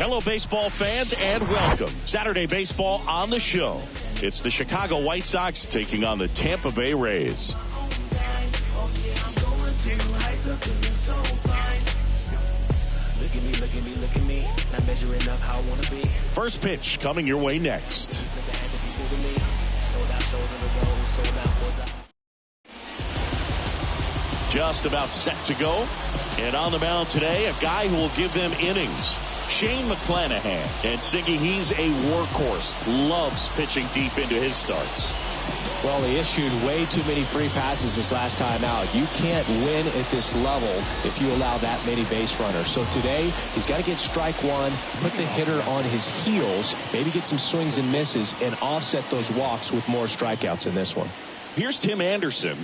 Hello, baseball fans, and welcome. Saturday baseball on the show. It's the Chicago White Sox taking on the Tampa Bay Rays. First pitch coming your way next. Just about set to go. And on the mound today, a guy who will give them innings. Shane McClanahan. And Siggy, he's a workhorse. Loves pitching deep into his starts. Well, he issued way too many free passes this last time out. You can't win at this level if you allow that many base runners. So today, he's got to get strike one, put the hitter on his heels, maybe get some swings and misses, and offset those walks with more strikeouts in this one. Here's Tim Anderson,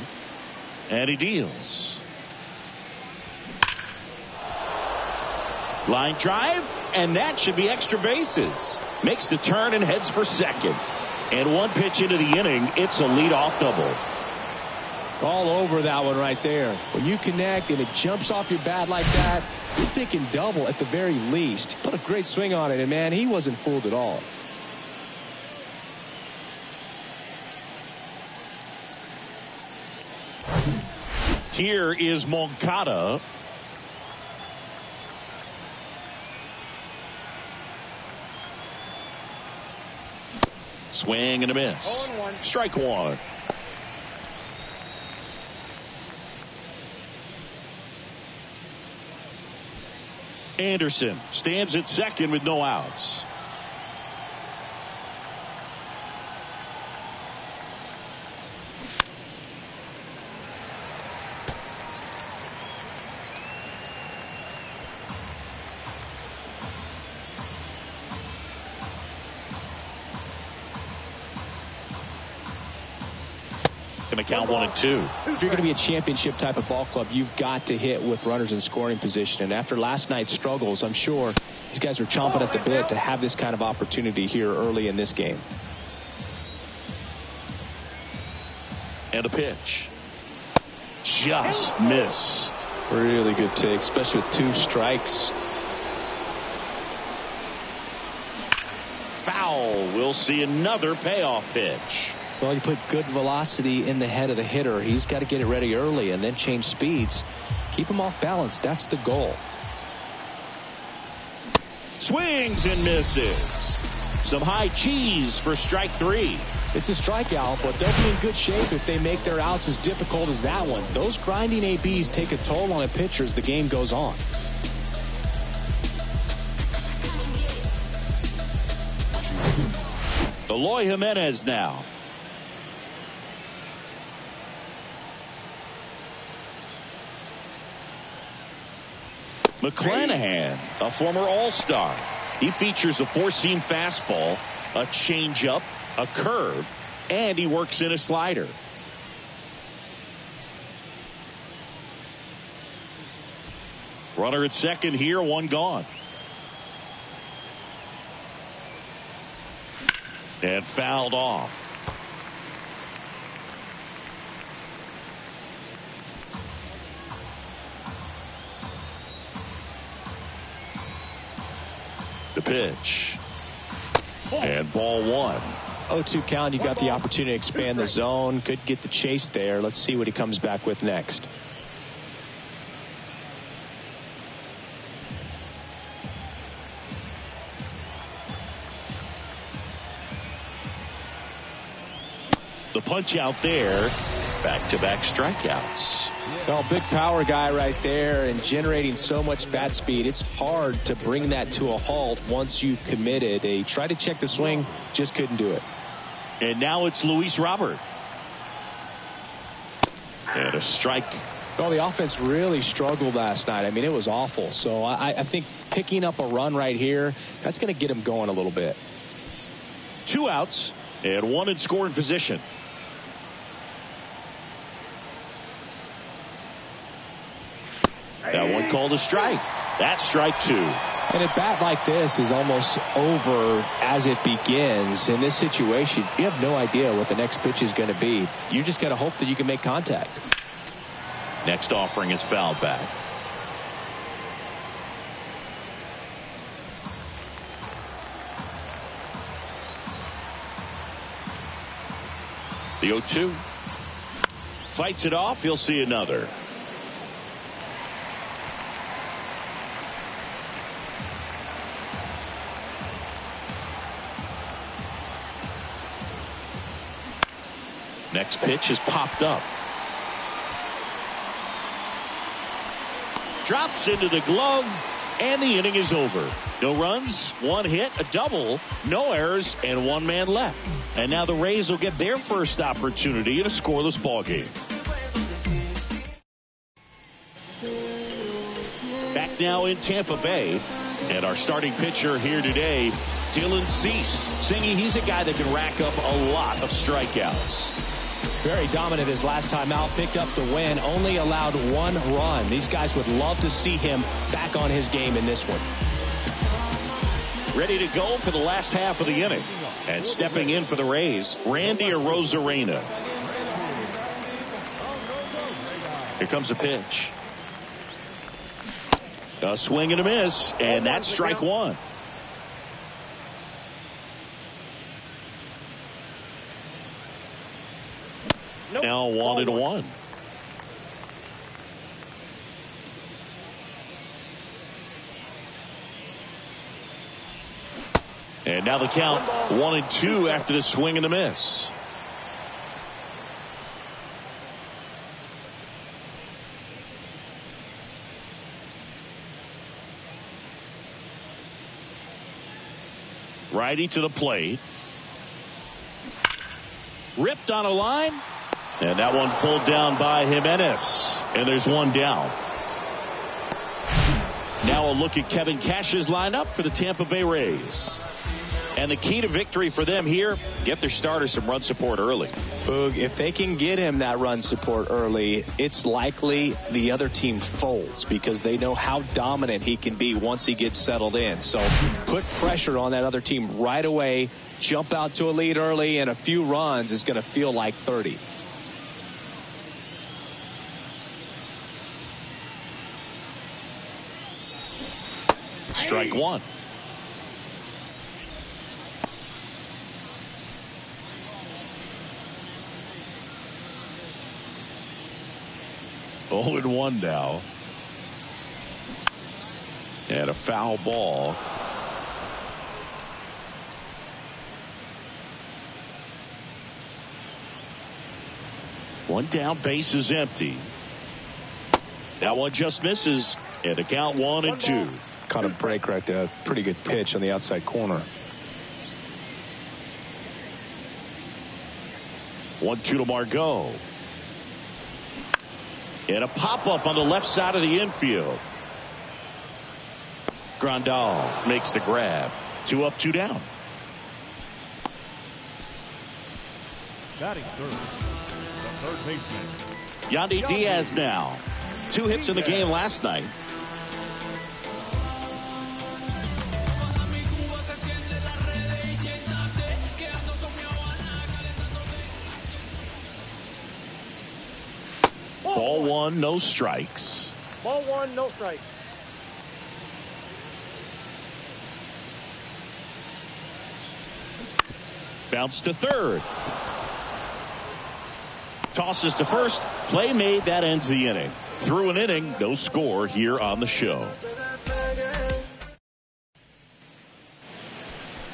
and he deals. Line drive, and that should be extra bases. Makes the turn and heads for second. And one pitch into the inning, it's a leadoff double. All over that one right there. When you connect and it jumps off your bat like that, you're thinking double at the very least. Put a great swing on it, and man, he wasn't fooled at all. Here is Moncada. Swing and a miss. Strike one. Anderson stands at second with no outs. Count 1-2. If you're going to be a championship type of ball club, you've got to hit with runners in scoring position. And after last night's struggles, I'm sure these guys are chomping at the bit to have this kind of opportunity here early in this game. And a pitch. Just missed. Really good take, especially with two strikes. Foul. We'll see another payoff pitch. Well, you put good velocity in the head of the hitter. He's got to get it ready early and then change speeds. Keep him off balance. That's the goal. Swings and misses. Some high cheese for strike three. It's a strikeout, but they'll be in good shape if they make their outs as difficult as that one. Those grinding ABs take a toll on a pitcher as the game goes on. Eloy Jimenez now. McClanahan, a former All-Star. He features a four-seam fastball, a changeup, a curve, and he works in a slider. Runner at second here, one gone. And fouled off. The pitch. And ball one. 0-2 count. You've got the opportunity to expand the zone. Could get the chase there. Let's see what he comes back with next. The punch out there. Back-to-back strikeouts. Well, big power guy right there and generating so much bat speed. It's hard to bring that to a halt once you've committed. They tried to check the swing, just couldn't do it. And now it's Luis Robert. And a strike. Well, the offense really struggled last night. I mean, it was awful. So I think picking up a run right here, that's going to get him going a little bit. 2 outs and 1 in scoring position. That one called a strike. That's strike 2. And a bat like this is almost over as it begins. In this situation, you have no idea what the next pitch is going to be. You just got to hope that you can make contact. Next offering is fouled back. The 0-2. Fights it off. He'll see another. Next pitch is popped up. Drops into the glove, and the inning is over. No runs, one hit, a double, no errors, and one man left. And now the Rays will get their first opportunity in a scoreless ball game. Back now in Tampa Bay, and our starting pitcher here today, Dylan Cease. Singy, he's a guy that can rack up a lot of strikeouts. Very dominant his last time out, picked up the win, only allowed one run. These guys would love to see him back on his game in this one. Ready to go for the last half of the inning. And stepping in for the Rays, Randy Arozarena. Here comes the pitch. A swing and a miss, and that's strike one. Now 1-1. And now the count 1-2 after the swing and a miss. Righty to the plate. Ripped on a line. And that one pulled down by Jimenez. And there's one down. Now a look at Kevin Cash's lineup for the Tampa Bay Rays. And the key to victory for them here, get their starter some run support early. Boog, if they can get him that run support early, it's likely the other team folds because they know how dominant he can be once he gets settled in. So put pressure on that other team right away, jump out to a lead early, and a few runs is going to feel like 30. Strike one. Oh, and 1 now. And a foul ball. One down, base is empty. That one just misses. And the count 1-2. Caught a break right there. Pretty good pitch on the outside corner. 1-2 to Margot. And a pop-up on the left side of the infield. Grandal makes the grab. 2 up, 2 down. Batting third, the third baseman. Yandy Diaz now. 2 hits in the game last night. Ball 1, no strikes. Ball 1, no strikes. Bounce to third. Tosses to first. Play made. That ends the inning. Through an inning, no score here on the show.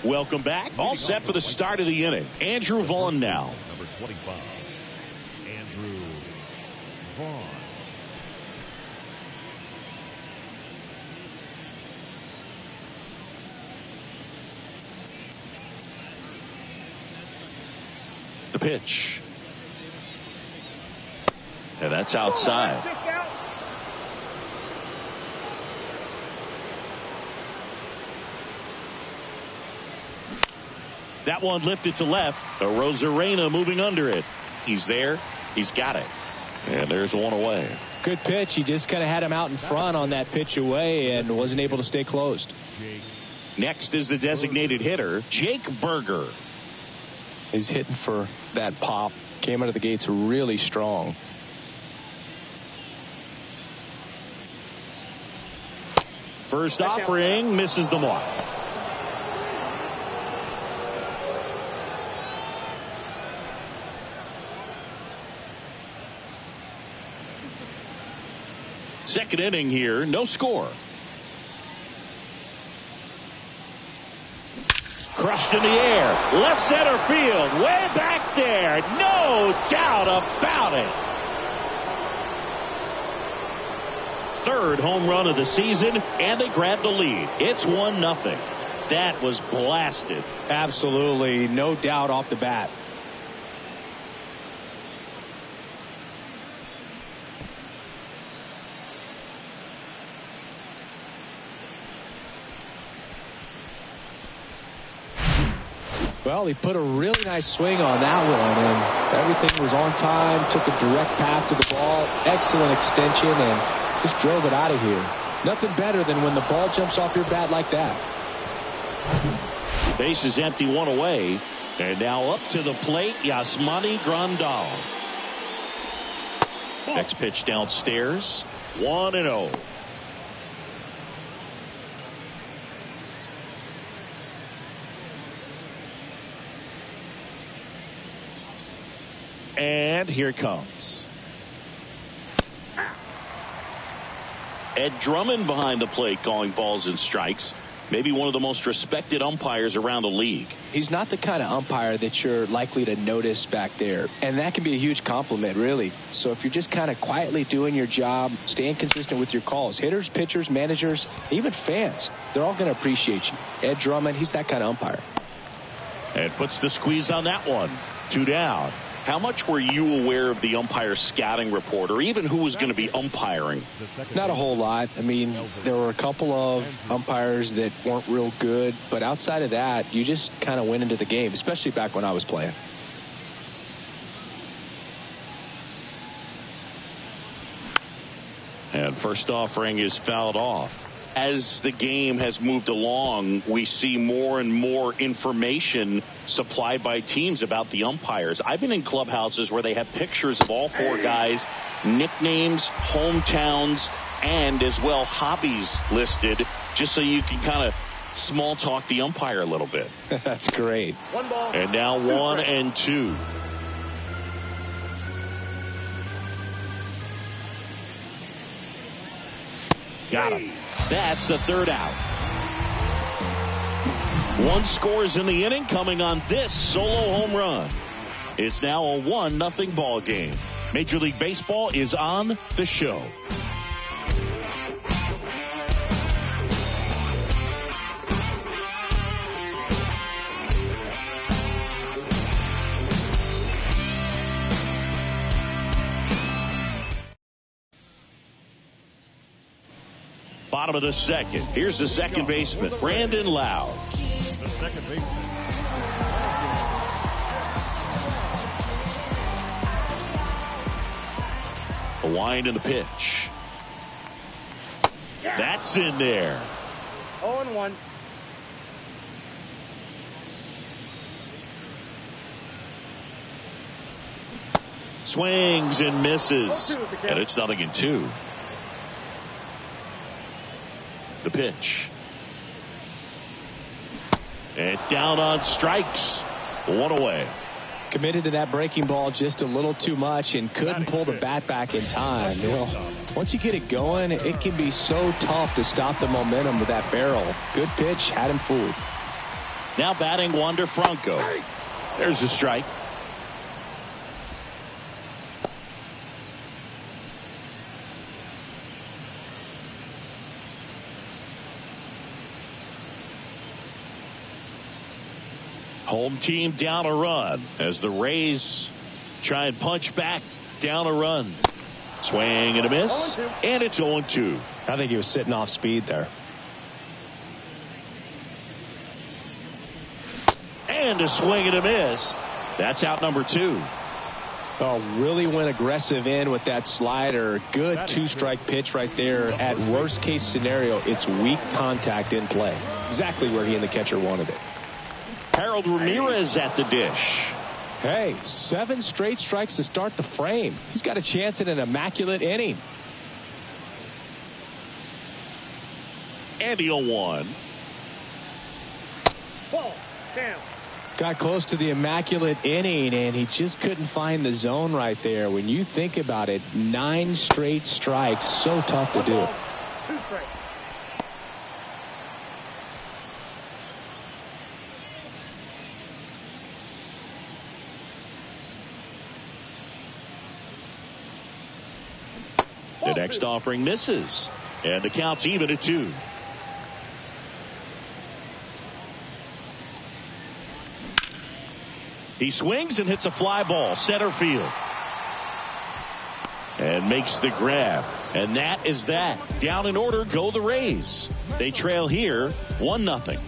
Welcome back. All set for the start of the inning. Andrew Vaughn now. Number 25, Andrew Vaughn. The pitch. And that's outside. That one lifted to left. Arozarena moving under it. He's there. He's got it. And there's one away. Good pitch. He just kind of had him out in front on that pitch away and wasn't able to stay closed. Next is the designated hitter, Jake Berger. He's hitting for that pop. Came out of the gates really strong. First offering misses the mark. Second inning here, no score. Crushed in the air, left center field, way back there, no doubt about it. Third home run of the season, and they grab the lead. It's 1-0. That was blasted. Absolutely, no doubt off the bat. Well, he put a really nice swing on that one, and everything was on time, took a direct path to the ball, excellent extension, and just drove it out of here. Nothing better than when the ball jumps off your bat like that. Base is empty, one away, and now up to the plate, Yasmani Grandal. Next pitch downstairs, 1-0. And here it comes. Ed Drummond behind the plate calling balls and strikes. Maybe one of the most respected umpires around the league. He's not the kind of umpire that you're likely to notice back there. And that can be a huge compliment, really. So if you're just kind of quietly doing your job, staying consistent with your calls, hitters, pitchers, managers, even fans, they're all going to appreciate you. Ed Drummond, he's that kind of umpire. And puts the squeeze on that one. 2 down. How much were you aware of the umpire scouting report, or even who was going to be umpiring? Not a whole lot. I mean, there were a couple of umpires that weren't real good, but outside of that, you just kind of went into the game, especially back when I was playing. And first offering is fouled off. As the game has moved along, we see more and more information supplied by teams about the umpires. I've been in clubhouses where they have pictures of all 4 guys, nicknames, hometowns, and as well hobbies listed, just so you can kind of small talk the umpire a little bit. That's great. 1 ball. And now 1-2. Got him. That's the 3rd out. 1 scores in the inning coming on this solo home run. It's now a 1-0 ball game. Major League Baseball is on the show. Bottom of the second. Here's the second baseman, Brandon Lowe. The second baseman. The wind and the pitch. That's in there. 0-1. Swings and misses. And it's 0-2. The pitch. And down on strikes. 1 away. Committed to that breaking ball just a little too much and couldn't pull the bat back in time. You know, once you get it going, it can be so tough to stop the momentum with that barrel. Good pitch, had him fooled. Now batting Wander Franco. There's a strike. Home team down a run as the Rays try and punch back down a run. Swing and a miss, and it's 0-2. I think he was sitting off speed there. And a swing and a miss. That's out number 2. Oh, really went aggressive in with that slider. Good 2-strike pitch right there. At worst case scenario, it's weak contact in play. Exactly where he and the catcher wanted it. Harold Ramirez at the dish. Hey, 7 straight strikes to start the frame. He's got a chance at an immaculate inning. And the 0-1. Ball. Down. Got close to the immaculate inning, and he just couldn't find the zone right there. When you think about it, 9 straight strikes, so tough to do. 2 strikes. The next offering misses, and the count's even at 2. He swings and hits a fly ball center field and makes the grab, and that is that. Down in order go the Rays. They trail here 1-0.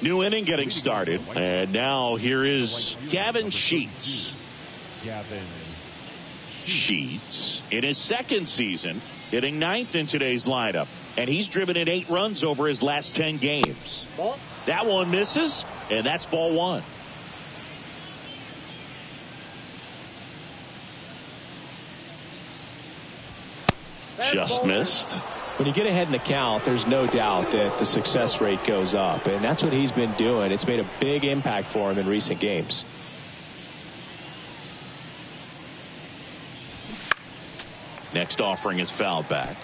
New inning getting started, and now here is Gavin Sheets. Sheets in his second season, hitting 9th in today's lineup, and he's driven in 8 runs over his last 10 games. That one misses, and that's ball 1. Just missed. When you get ahead in the count, there's no doubt that the success rate goes up, and that's what he's been doing. It's made a big impact for him in recent games. Next offering is fouled back.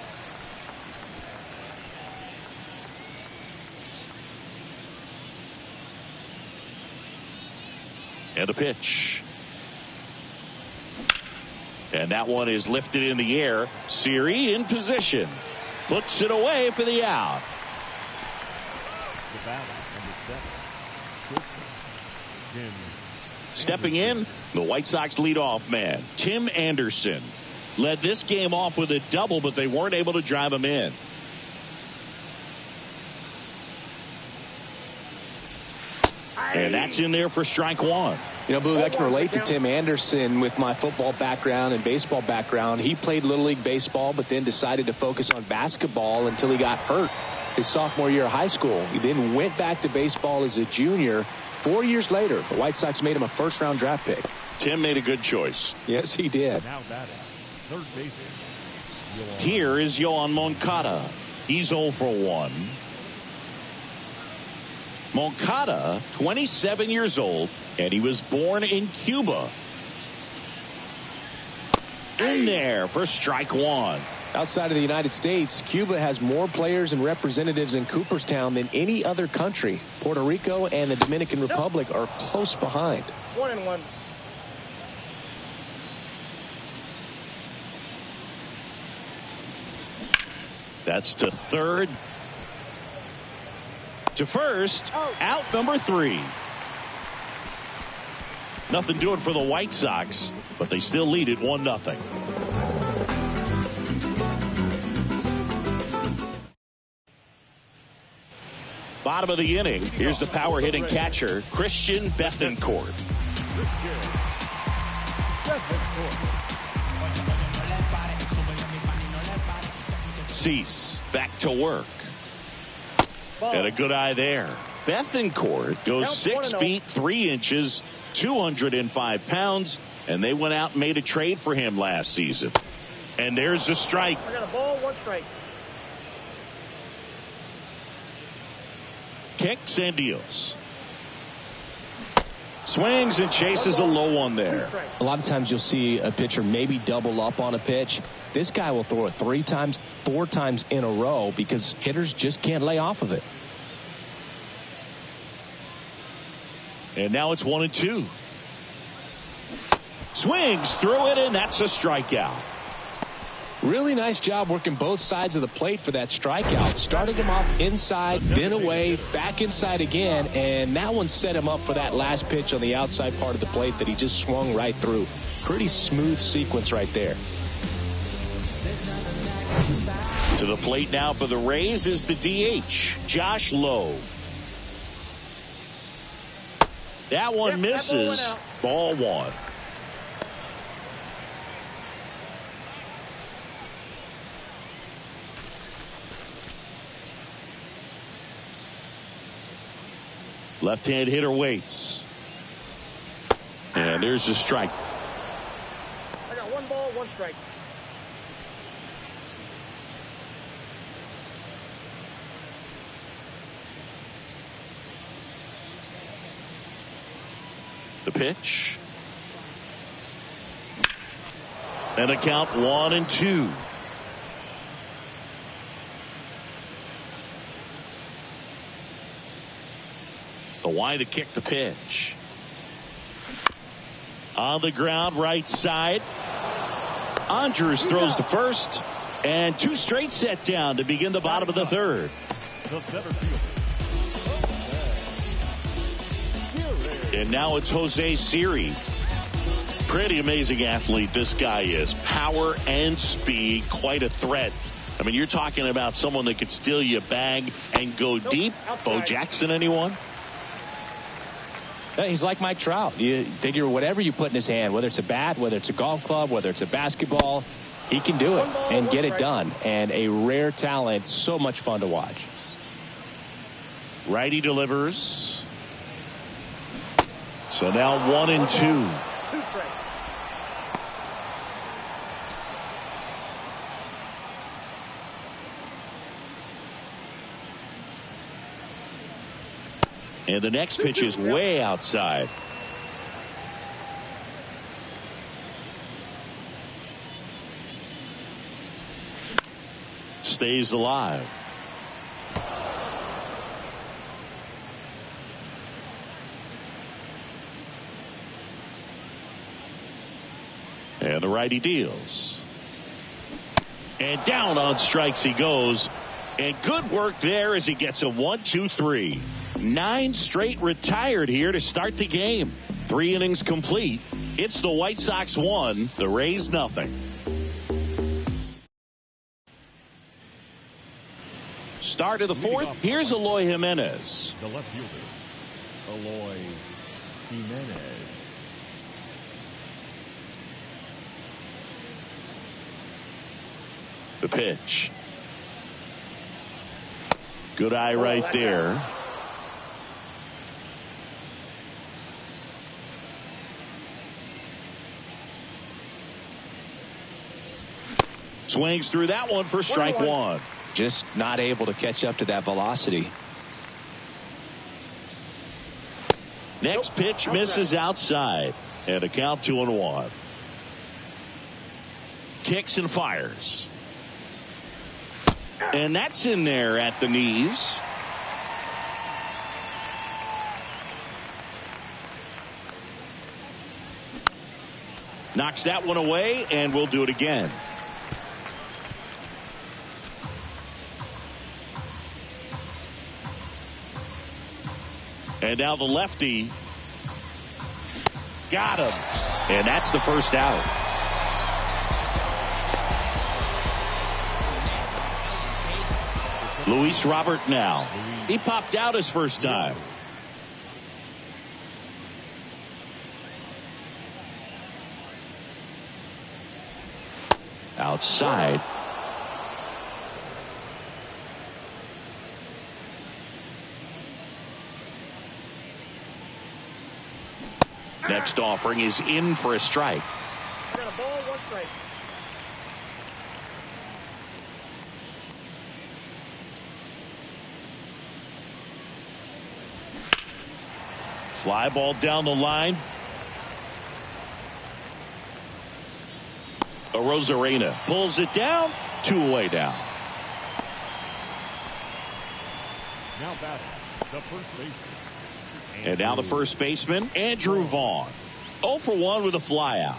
And a pitch. And that one is lifted in the air. Siri in position. Puts it away for the out. Stepping in, the White Sox leadoff man, Tim Anderson. Led this game off with a double, but they weren't able to drive him in. And that's in there for strike 1. You know, Boog, I can relate to Tim Anderson with my football background and baseball background. He played Little League baseball, but then decided to focus on basketball until he got hurt his sophomore year of high school. He then went back to baseball as a junior. 4 years later, the White Sox made him a first-round draft pick. Tim made a good choice. Yes, he did. Now batting, third base. Here is Yoan Moncada. He's 0 for 1. Moncada, 27 years old, and he was born in Cuba. In there for strike 1. Outside of the United States, Cuba has more players and representatives in Cooperstown than any other country. Puerto Rico and the Dominican Republic are close behind. 1-1. That's to third. To first. Out number 3. Nothing doing for the White Sox, but they still lead it 1-0. Bottom of the inning. Here's the power hitting catcher, Christian Bethancourt. Cease back to work. And a good eye there. Bethancourt goes 6 feet 3 inches, 205 pounds, and they went out and made a trade for him last season. And there's the strike. I got a ball, 1 strike. Kicks and deals. Swings and chases a low one there. A lot of times you'll see a pitcher maybe double up on a pitch. This guy will throw it 3 times, 4 times in a row because hitters just can't lay off of it. And now it's 1-2. Swings through it, and that's a strikeout. Really nice job working both sides of the plate for that strikeout. Started him off inside, then away, back inside again, and that one set him up for that last pitch on the outside part of the plate that he just swung right through. Pretty smooth sequence right there. To the plate now for the Rays is the DH, Josh Lowe. That one misses. Ball 1. Left-hand hitter waits. And there's the strike. I got 1 ball, 1 strike. The pitch. And a count 1-2. The wide to kick the pitch. On the ground, right side. Andrews throws to first. And 2 straight set down to begin the bottom of the third. The center fielder. And now it's Jose Siri. Pretty amazing athlete this guy is. Power and speed, quite a threat. I mean, you're talking about someone that could steal you a bag and go deep. Bo Jackson, anyone? He's like Mike Trout. You figure whatever you put in his hand, whether it's a bat, whether it's a golf club, whether it's a basketball, he can do it and get it done. And a rare talent, so much fun to watch. Righty delivers. So now 1-2. 2 straight. And the next pitch is way outside. Stays alive. And the righty deals. And down on strikes he goes. And good work there as he gets a 1-2-3. 9 straight retired here to start the game. 3 innings complete. It's the White Sox 1, the Rays nothing. Start of the 4th. Here's Eloy Jimenez. The left fielder, Eloy Jimenez. The pitch. Good eye right there. Swings through that one for strike 1. Just not able to catch up to that velocity. Next pitch misses outside. And a count 2-1. Kicks and fires. And that's in there at the knees. Knocks that one away, and we'll do it again. And now the lefty. Got him. And that's the first out. Luis Robert now. He popped out his first time. Outside. Next offering is in for a strike. Got a ball, 1 strike. Fly ball down the line. Rosarena pulls it down. 2 away down. Now batting, the first baseman. And now the first baseman, Andrew Vaughn. 0 for 1 with a fly out.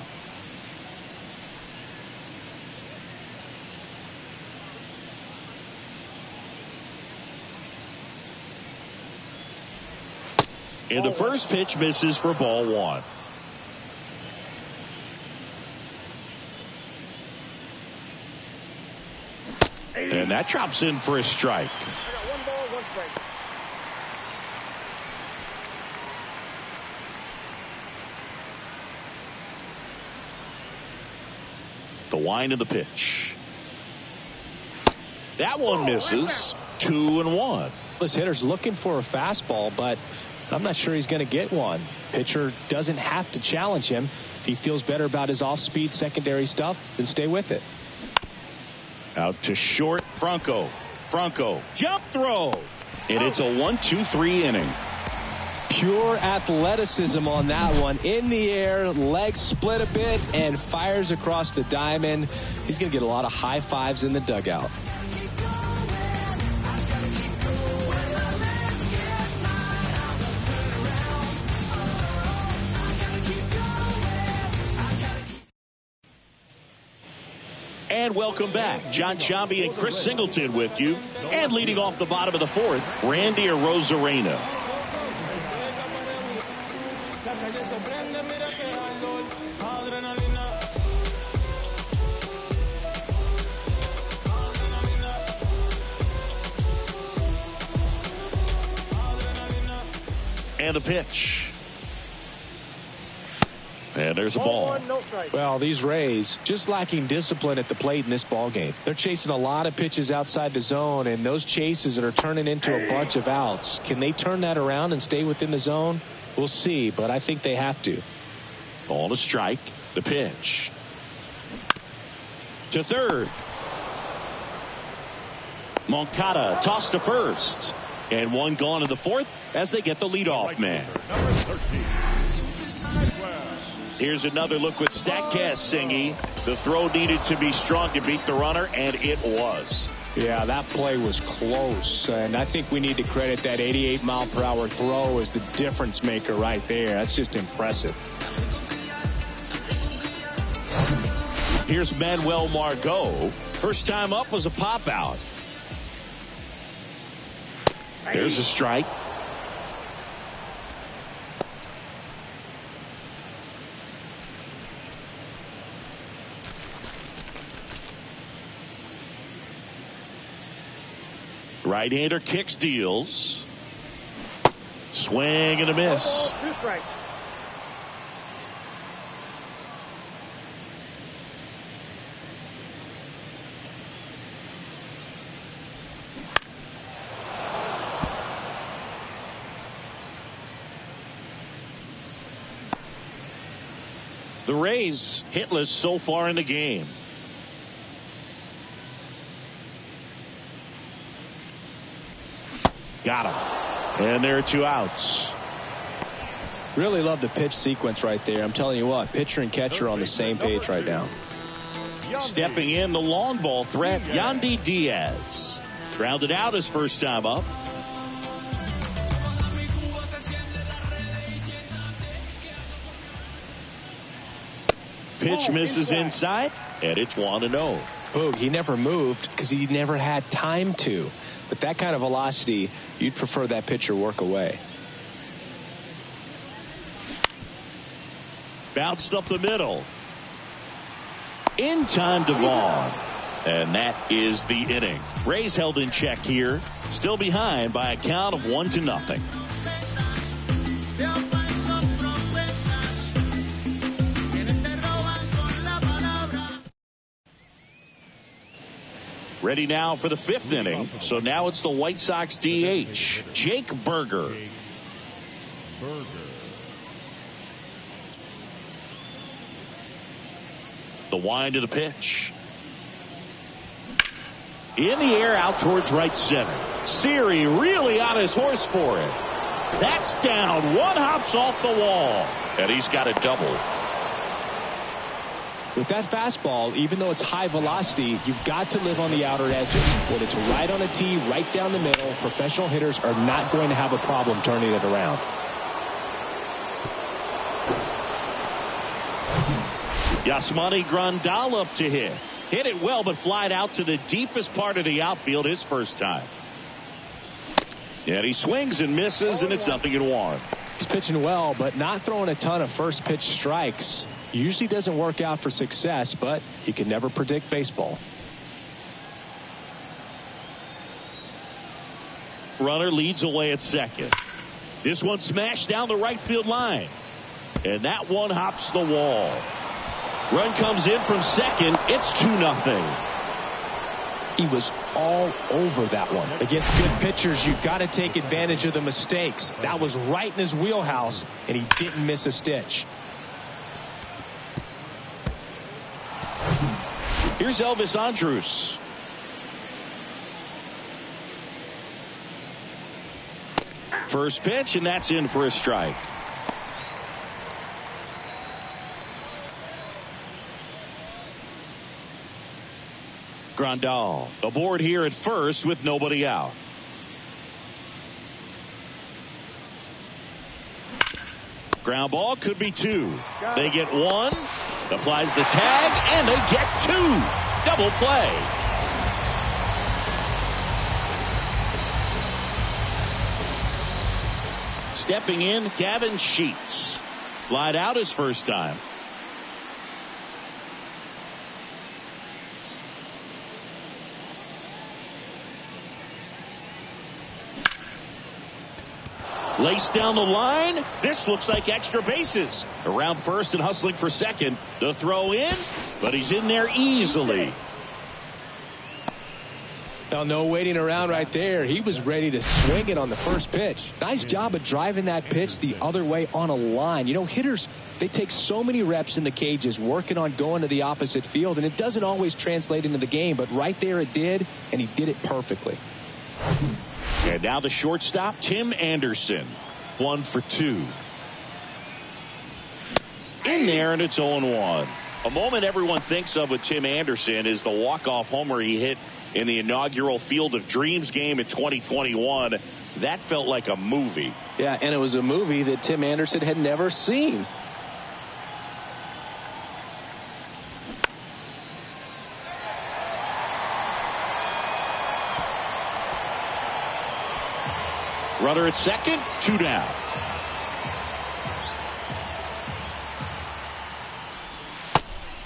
And the first pitch misses for ball 1. And that drops in for a strike. I got 1 ball, 1 strike. The wind of the pitch. That one misses. 2-1. This hitter's looking for a fastball, but I'm not sure he's going to get one. Pitcher doesn't have to challenge him. If he feels better about his off-speed secondary stuff, then stay with it. Out to short. Franco. Jump throw. And it's a 1-2-3 inning. Pure athleticism on that one. In the air, legs split a bit, and fires across the diamond. He's going to get a lot of high fives in the dugout. And welcome back. John Sciambi and Chris Singleton with you. And leading off the bottom of the fourth, Randy Arozarena. And the pitch. And there's a ball. Well, these Rays just lacking discipline at the plate in this ball game. They're chasing a lot of pitches outside the zone, and those chases are turning into a bunch of outs. Can they turn that around and stay within the zone? We'll see, but I think they have to. Ball to strike. The pitch. To third. Moncada tossed to first. And one gone in the fourth as they get the leadoff man. Here's another look with StatCast, Singy. The throw needed to be strong to beat the runner, and it was. Yeah, that play was close, and I think we need to credit that 88-mile-per-hour throw as the difference maker right there. That's just impressive. Here's Manuel Margot. First time up was a pop out. There's a strike. Right-hander kicks, deals. Swing and a miss. 2 strikes. The Rays hitless so far in the game. Got him. And there are 2 outs. Really love the pitch sequence right there. I'm telling you what, pitcher and catcher on the same page right now. Stepping in, the long ball threat, Yandy Diaz. Grounded out his first time up. Pitch misses inside, and it's 1-0. Boog, he never moved because he never had time to. But that kind of velocity, you'd prefer that pitcher work away. Bounced up the middle. In time to Vaughn. And that is the inning. Rays held in check here. Still behind by a count of 1-0. Ready now for the 5th inning. So now it's the White Sox DH, Jake Burger. The wind of the pitch. In the air out towards right center. Siri really on his horse for it. That's down. One hops off the wall. And he's got a double. With that fastball, even though it's high velocity, you've got to live on the outer edges. When it's right on a tee, right down the middle, professional hitters are not going to have a problem turning it around. Yasmani Grandal up to hit. Hit it well, but flied out to the deepest part of the outfield his first time. And he swings and misses, and it's 0-1. He's pitching well, but not throwing a ton of first pitch strikes. Usually doesn't work out for success, but you can never predict baseball. Runner leads away at second. This one smashed down the right field line. And that one hops the wall. Run comes in from second. It's 2-0. He was all over that one. Against good pitchers, you've got to take advantage of the mistakes. That was right in his wheelhouse, and he didn't miss a stitch. Here's Elvis Andrus. First pitch, and that's in for a strike. Grandal aboard here at first with nobody out. Ground ball could be two. They get one, applies the tag, and they get two. Double play. Stepping in, Gavin Sheets. Flied out his first time. Laced down the line. This looks like extra bases. Around first and hustling for second. The throw in, but he's in there easily. Well, no waiting around right there. He was ready to swing it on the first pitch. Nice job of driving that pitch the other way on a line. You know, hitters, they take so many reps in the cages working on going to the opposite field, and it doesn't always translate into the game, but right there it did, and he did it perfectly. And now the shortstop, Tim Anderson. 1 for 2. In there, and it's 0-1. A moment everyone thinks of with Tim Anderson is the walk-off homer he hit in the inaugural Field of Dreams game in 2021. That felt like a movie. Yeah, and it was a movie that Tim Anderson had never seen. Runner at second, 2 down.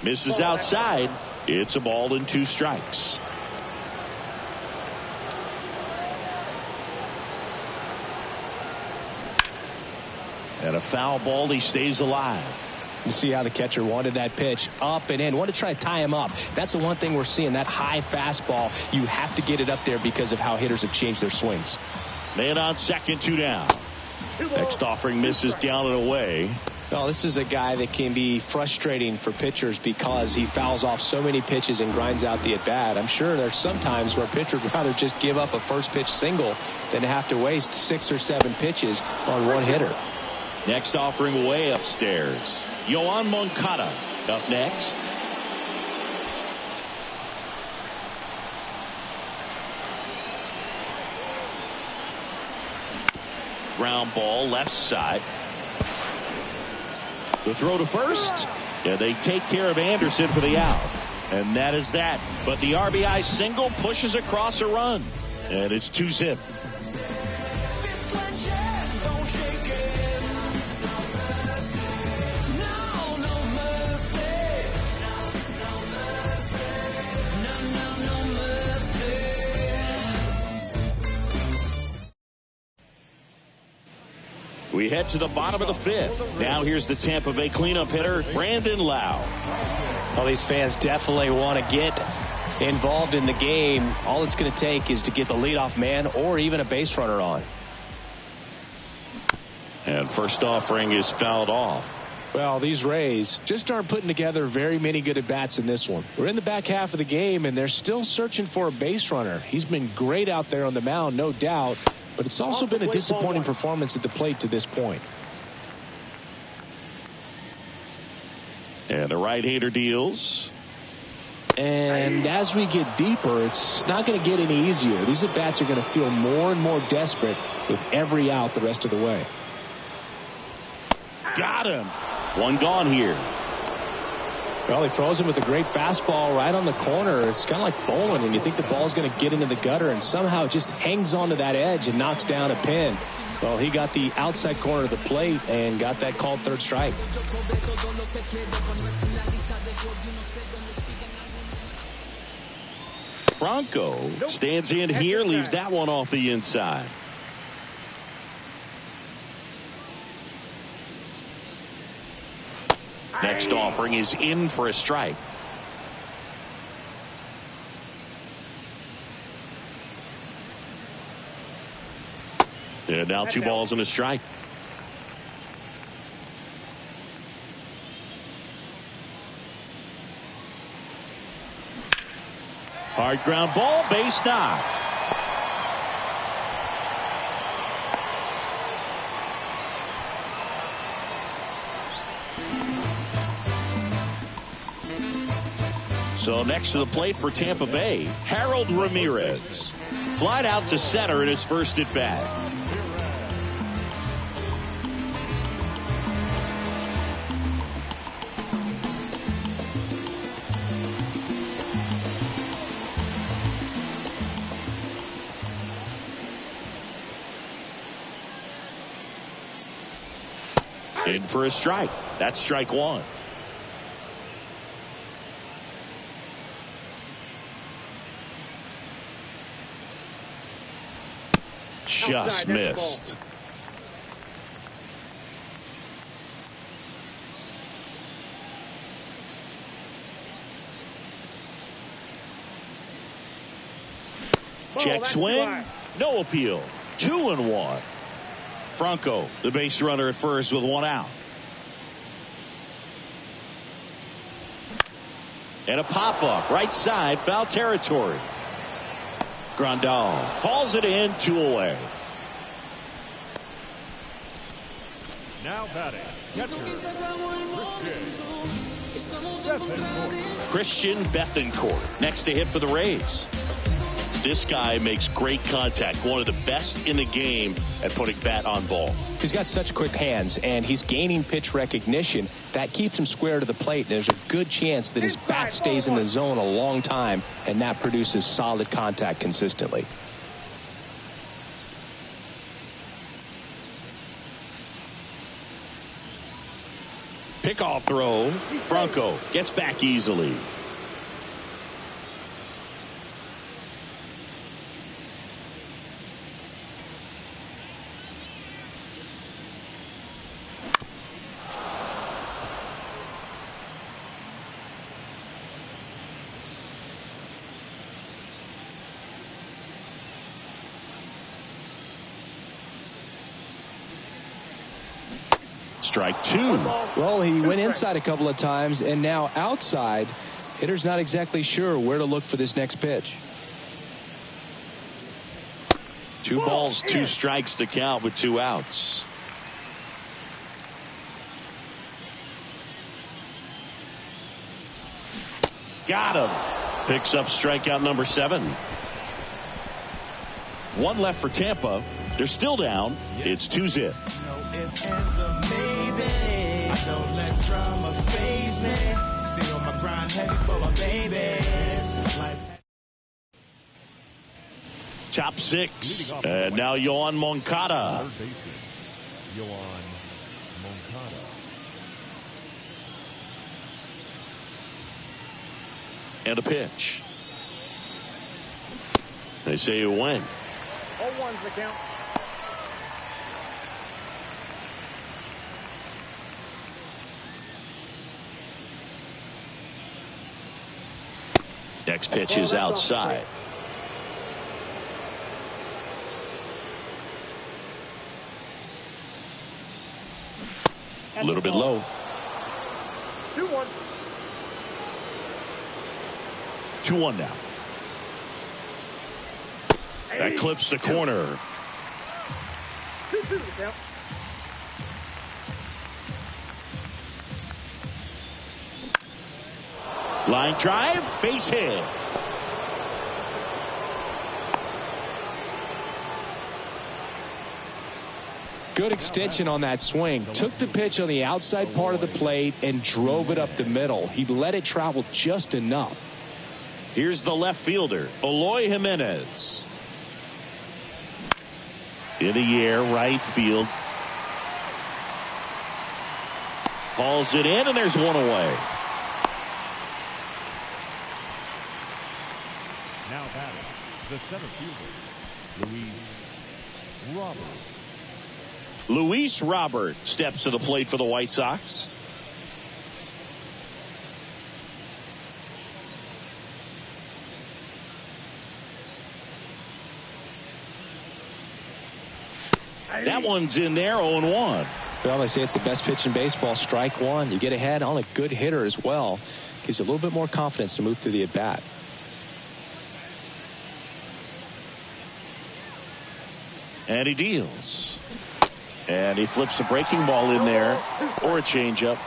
Misses outside. It's a ball and 2 strikes. And a foul ball. He stays alive. You see how the catcher wanted that pitch up and in. Wanted to try to tie him up. That's the one thing we're seeing, that high fastball. You have to get it up there because of how hitters have changed their swings. Man on second, 2 down. Next offering misses down and away. Well, this is a guy that can be frustrating for pitchers because he fouls off so many pitches and grinds out the at-bat. I'm sure there's some times where a pitcher would rather just give up a first pitch single than have to waste 6 or 7 pitches on one hitter. Next offering way upstairs. Yoan Moncada up next. Ground ball left side. The throw to first. And they take care of Anderson for the out. And that is that. But the RBI single pushes across a run. And it's 2-zip. We head to the bottom of the 5th. Now here's the Tampa Bay cleanup hitter, Brandon Lau. Well, these fans definitely want to get involved in the game. All it's going to take is to get the leadoff man or even a base runner on. And first offering is fouled off. Well, these Rays just aren't putting together very many good at-bats in this one. We're in the back half of the game, and they're still searching for a base runner. He's been great out there on the mound, no doubt. But it's also been a disappointing performance at the plate to this point. And the right-hander deals. And as we get deeper, it's not going to get any easier. These at-bats are going to feel more and more desperate with every out the rest of the way. Got him. One gone here. Well, he throws him with a great fastball right on the corner. It's kind of like bowling, and you think the ball's going to get into the gutter, and somehow it just hangs onto that edge and knocks down a pin. Well, he got the outside corner of the plate and got that called third strike. Bronco stands in here, leaves that one off the inside. Next offering is in for a strike. And now 2 balls and a strike. Hard ground ball, base knock. So next to the plate for Tampa Bay, Harold Ramirez. Flied out to center in his first at bat. In for a strike. That's strike one. Just missed. Check swing. No appeal. 2-1. Franco, the base runner at first with one out. And a pop-up. Right side. Foul territory. Grandal hauls it in, 2 away. Now batting, catcher, Christian Bethancourt. Next to hit for the Rays. This guy makes great contact. One of the best in the game at putting bat on ball. He's got such quick hands, and he's gaining pitch recognition. That keeps him square to the plate. There's a good chance that his bat stays in the zone a long time, and that produces solid contact consistently. Pickoff throw. Franco gets back easily. Strike two. Well, he went inside a couple of times, and now outside. Hitter's not exactly sure where to look for this next pitch. 2 balls, 2 strikes to count with 2 outs. Got him. Picks up strikeout number 7. 1 left for Tampa. They're still down. It's 2-0. Don't let drama faze me. Stay on my grind heavy for my baby. Top 6. And now Yoan Moncada. Yoan Moncada. And a pitch. They say you win. 0-1's the count. Next pitch is outside. A little bit low. 2-1. 2-1 now. That clips the corner. 2-2 the count. Line drive, base hit. Good extension on that swing. Took the pitch on the outside part of the plate and drove it up the middle. He let it travel just enough. Here's the left fielder, Eloy Jimenez. In the air, right field. Hauls it in, and there's 1 away. Now batting, the center fielder, Luis Robert. Luis Robert steps to the plate for the White Sox. That one's in there, 0-1. Well, they say it's the best pitch in baseball. Strike one. You get ahead on a good hitter as well. Gives you a little bit more confidence to move through the at-bat. And he deals. And he flips a breaking ball in there or a changeup.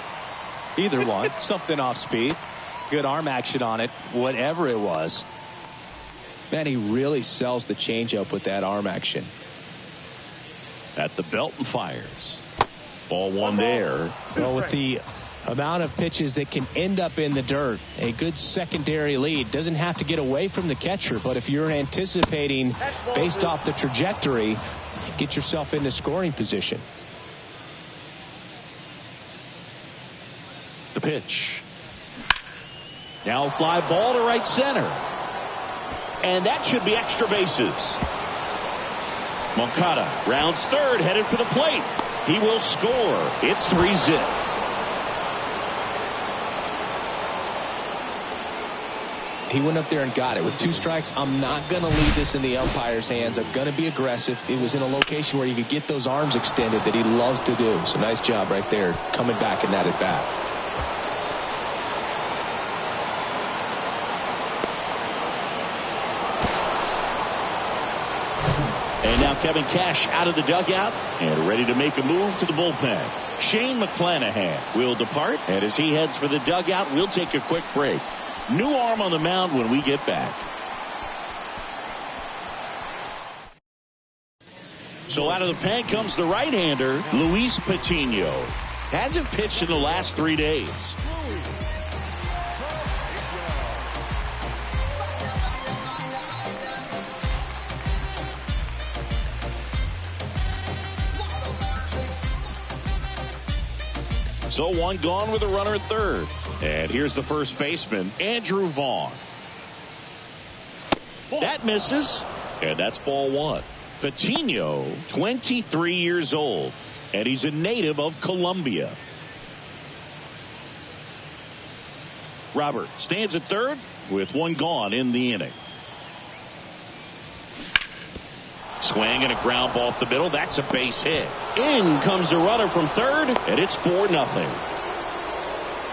Either one. Something off speed. good arm action on it, whatever it was. Man, he really sells the changeup with that arm action. At the belt and fires. Ball one there. Well, with the amount of pitches that can end up in the dirt, a good secondary lead. Doesn't have to get away from the catcher, but if you're anticipating based off the trajectory, get yourself into scoring position. The pitch. Now a fly ball to right center. And that should be extra bases. Moncada rounds third, headed for the plate. He will score. It's 3-0. He went up there and got it. With 2 strikes, I'm not going to leave this in the umpire's hands. I'm going to be aggressive. It was in a location where you could get those arms extended that he loves to do. So nice job right there, coming back in that at bat. And now Kevin Cash out of the dugout and ready to make a move to the bullpen. Shane McClanahan will depart, and as he heads for the dugout, we'll take a quick break. New arm on the mound when we get back. So out of the pen comes the right-hander, Luis Patino. Hasn't pitched in the last 3 days. So one gone with a runner at third. And here's the first baseman, Andrew Vaughn. That misses, and that's ball one. Patino, 23 years old, and he's a native of Colombia. Robert stands at third with one gone in the inning. Swing and a ground ball up the middle. That's a base hit. In comes the runner from third, and it's 4-0.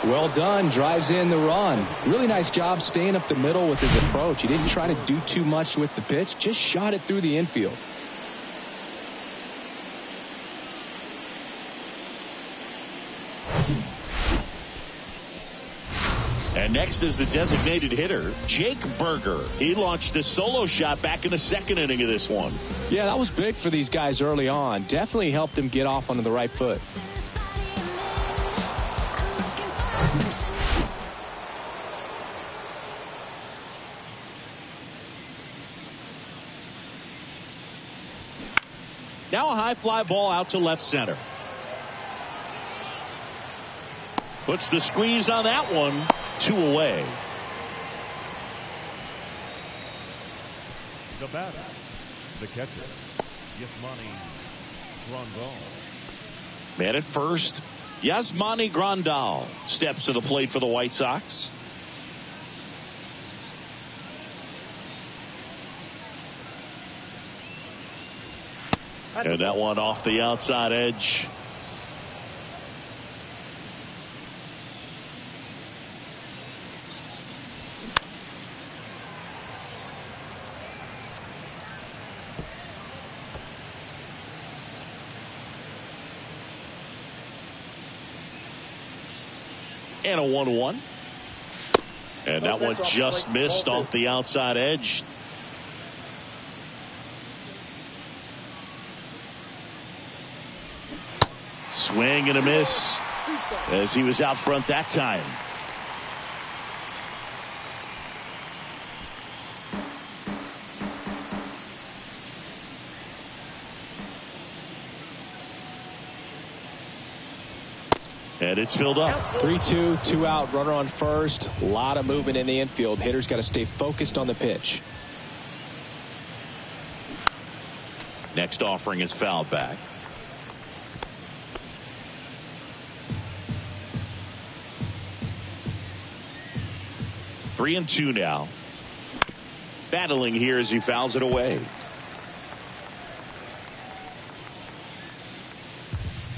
Well done. Drives in the run. Really nice job staying up the middle with his approach. He didn't try to do too much with the pitch. Just shot it through the infield. And next is the designated hitter, Jake Berger. He launched a solo shot back in the second inning of this one. Yeah, that was big for these guys early on. Definitely helped them get off onto the right foot. Now a high fly ball out to left center. Puts the squeeze on that one. 2 away. The batter, the catcher, Yasmani Grandal. Man at first, Yasmani Grandal steps to the plate for the White Sox. And that one off the outside edge. And a 1-1. And that one just missed off the outside edge. Swing and a miss as he was out front that time. And it's filled up. 3-2, 2 out, runner on first. A lot of movement in the infield. Hitter's got to stay focused on the pitch. Next offering is fouled back. Three and two now. Battling here as he fouls it away.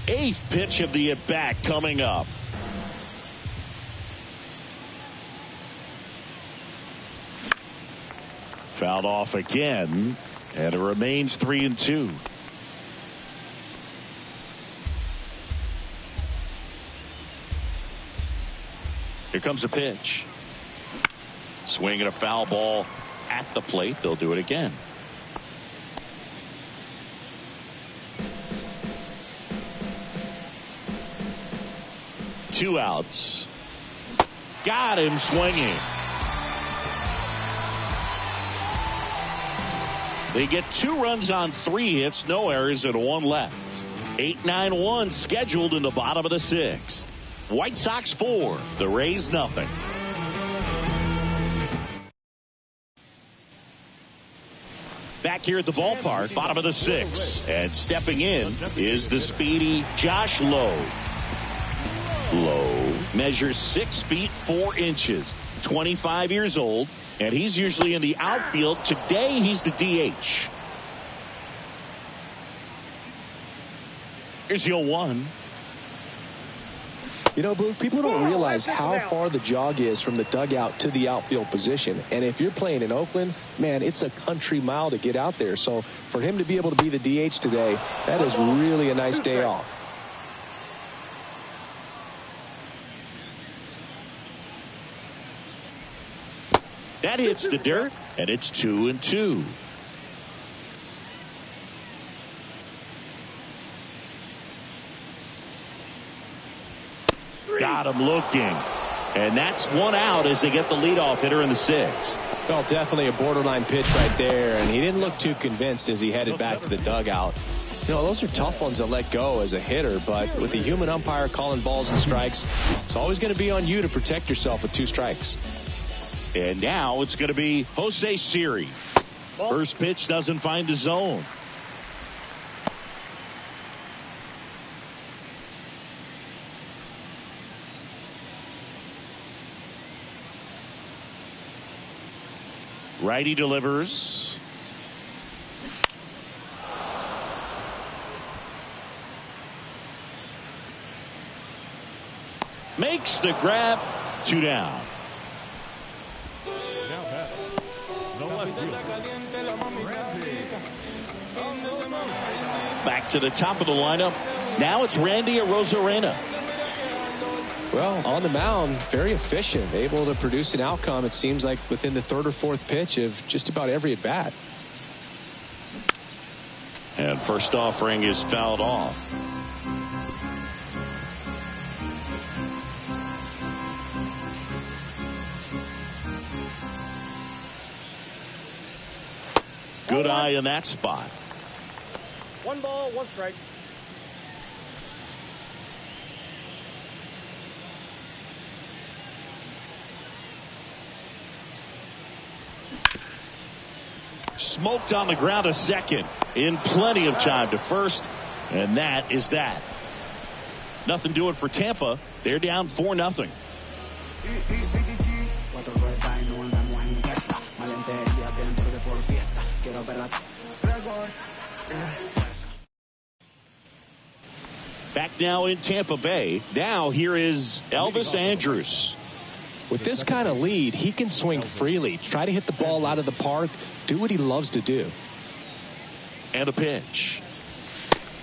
Eighth pitch of the at-bat coming up. Fouled off again, and it remains 3-2. Here comes a pitch. Swinging a foul ball at the plate. They'll do it again. Two outs. Got him swinging. They get 2 runs on 3 hits, no errors, and 1 left. 8-9-1 scheduled in the bottom of the 6th. White Sox 4, the Rays nothing. Back here at the ballpark, bottom of the 6th. And stepping in is the speedy Josh Lowe. Lowe measures 6 feet 4 inches, 25 years old, and he's usually in the outfield. Today he's the DH. Here's the 0-1. You know, Blue, people don't realize how far the jog is from the dugout to the outfield position. And if you're playing in Oakland, man, it's a country mile to get out there. So for him to be able to be the DH today, that is really a nice day off. That hits the dirt, and it's 2-2. Got him looking. And that's 1 out as they get the leadoff hitter in the 6th. Well, definitely a borderline pitch right there, and he didn't look too convinced as he headed back to the dugout. You know, those are tough ones to let go as a hitter, but with the human umpire calling balls and strikes, it's always going to be on you to protect yourself with 2 strikes. And now it's going to be Jose Siri. First pitch doesn't find the zone. Righty delivers. Makes the grab. 2 down. Now back. The left fielder. Back to the top of the lineup. Now it's Randy Arozarena. Well, on the mound, very efficient, able to produce an outcome, it seems like, within the 3rd or 4th pitch of just about every at-bat. And first offering is fouled off. Good eye in that spot. 1 ball, 1 strike. Smoked on the ground to second in plenty of time to first, and that is that. Nothing doing for Tampa. They're down 4-0. Back now in Tampa Bay. Now here is Elvis Andrus. With this kind of lead, he can swing freely, try to hit the ball out of the park, do what he loves to do. And a pitch.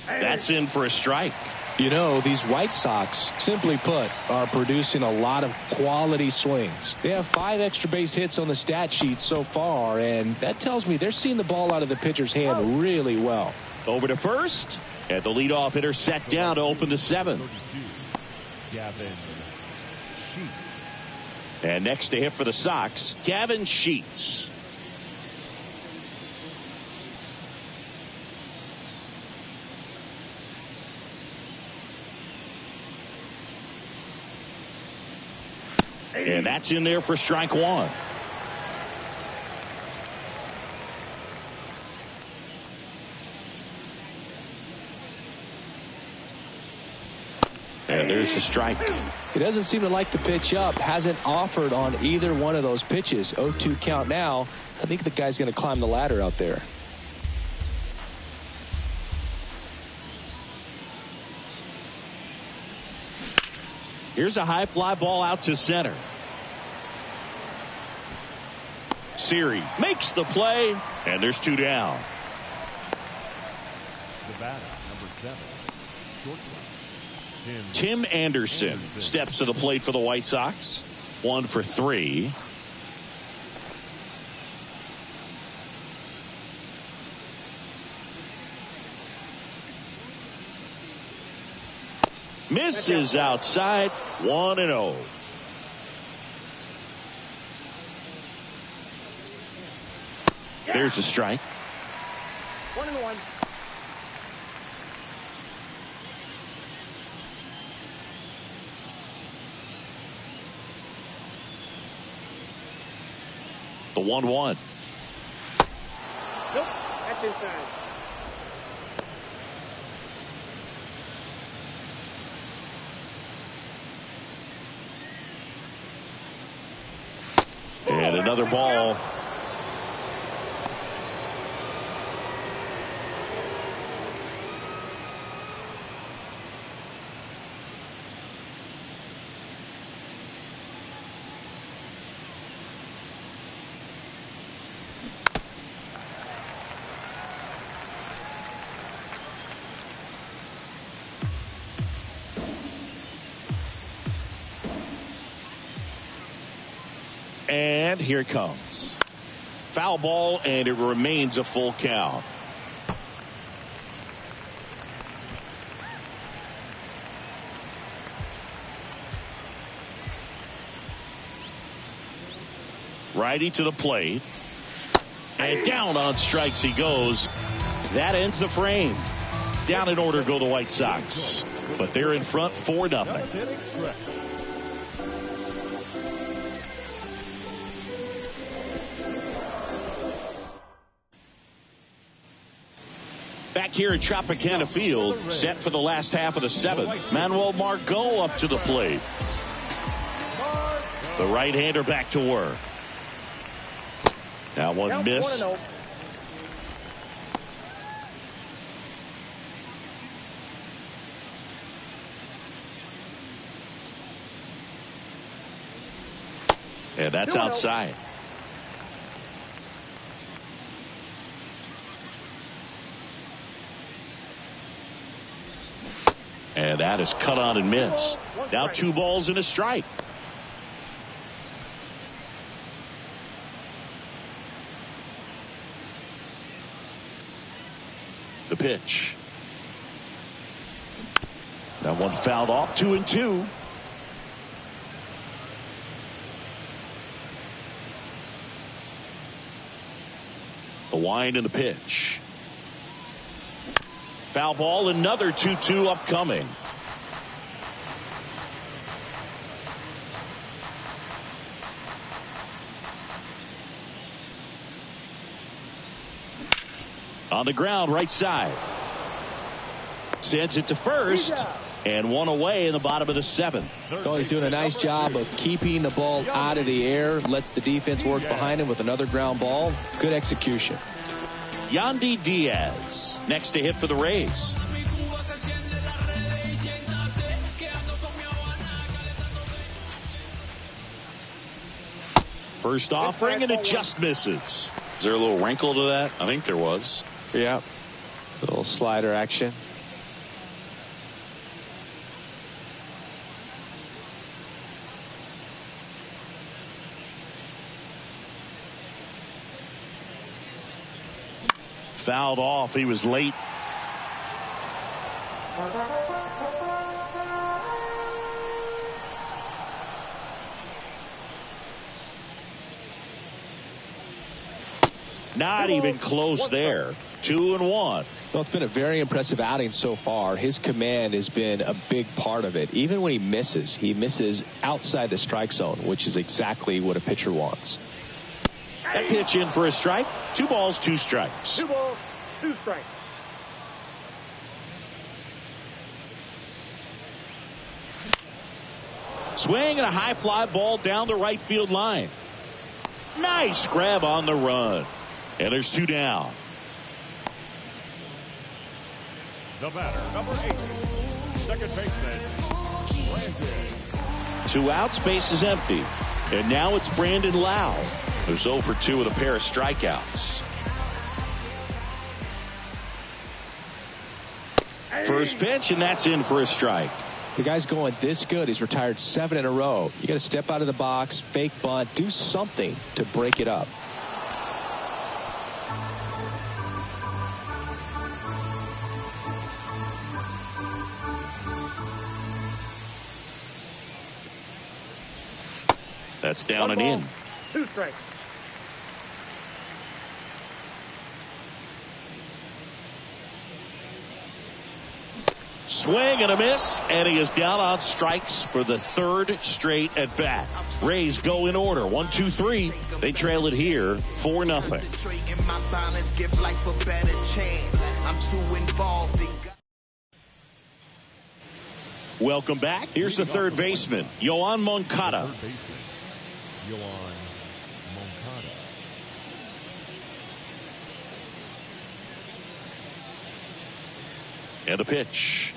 That's in for a strike. You know, these White Sox, simply put, are producing a lot of quality swings. They have 5 extra base hits on the stat sheet so far, and that tells me they're seeing the ball out of the pitcher's hand really well. Over to first, and the leadoff hitter set down to open the 7th. Gavin Sheets. And next to hit for the Sox, Gavin Sheets. And that's in there for strike 1. And there's the strike. He doesn't seem to like the pitch up. Hasn't offered on either one of those pitches. 0-2 count now. I think the guy's going to climb the ladder out there. Here's a high fly ball out to center. Siri makes the play, and there's 2 down. The batter, number 7, shortstop. Tim Anderson steps to the plate for the White Sox. 1 for 3. Misses outside. 1-0. There's a strike. 1-1. The 1-1. Nope, that's inside. And another ball. And here it comes. Foul ball, and it remains a full count. Righty to the plate. And down on strikes he goes. That ends the frame. Down in order go the White Sox. But they're in front 4-0. Back here at Tropicana Field, set for the last half of the 7th. Manuel Margot up to the plate. The right-hander back to work. That one missed. 1-0. And that's outside. And that is cut on and missed. Now 2 balls and a strike. The pitch. That one fouled off. 2-2. The wind and the pitch. Foul ball, another 2-2 upcoming. On the ground, right side. Sends it to first. And one away in the bottom of the 7th. Oh, he's doing a nice job of keeping the ball out of the air. Lets the defense work behind him with another ground ball. Good execution. Yandy Diaz next to hit for the Rays. First offering, and it just misses. Is there a little wrinkle to that? I think there was. Yeah. A little slider action. Fouled off. He was late. Not even close there. 2-1. Well, it's been a very impressive outing so far. His command has been a big part of it. Even when he misses outside the strike zone, which is exactly what a pitcher wants. That pitch in for a strike. 2 balls, 2 strikes. 2 balls, 2 strikes. Swing and a high fly ball down the right field line. Nice grab on the run. And there's 2 down. The batter, number 8, second baseman, Brandon. 2 outs, base is empty. And now it's Brandon Lau, who's 0 for 2 with a pair of strikeouts. First pitch, and that's in for a strike. The guy's going this good. He's retired 7 in a row. You got to step out of the box, fake bunt, do something to break it up. That's down and One ball, in. 2 strikes. Swing and a miss, and he is down on strikes for the 3rd straight at bat. Rays go in order, 1, 2, 3. They trail it here, 4-0. Welcome back. Here's the third baseman, Yoan Moncada. Third baseman, Yoan Moncada. And a pitch.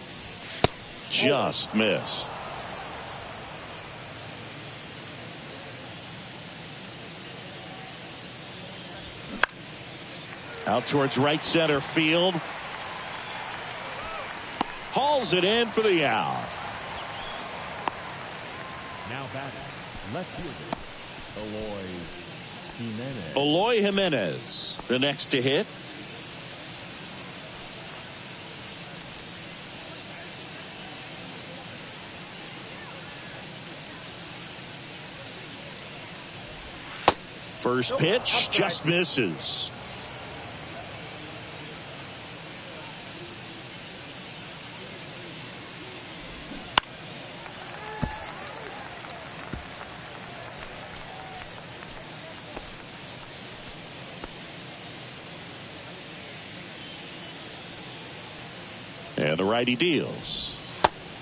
Just missed. Out towards right center field. Hauls it in for the out. Now batting, left fielder, Eloy Jimenez. Eloy Jimenez, the next to hit. First pitch just misses. And the righty deals.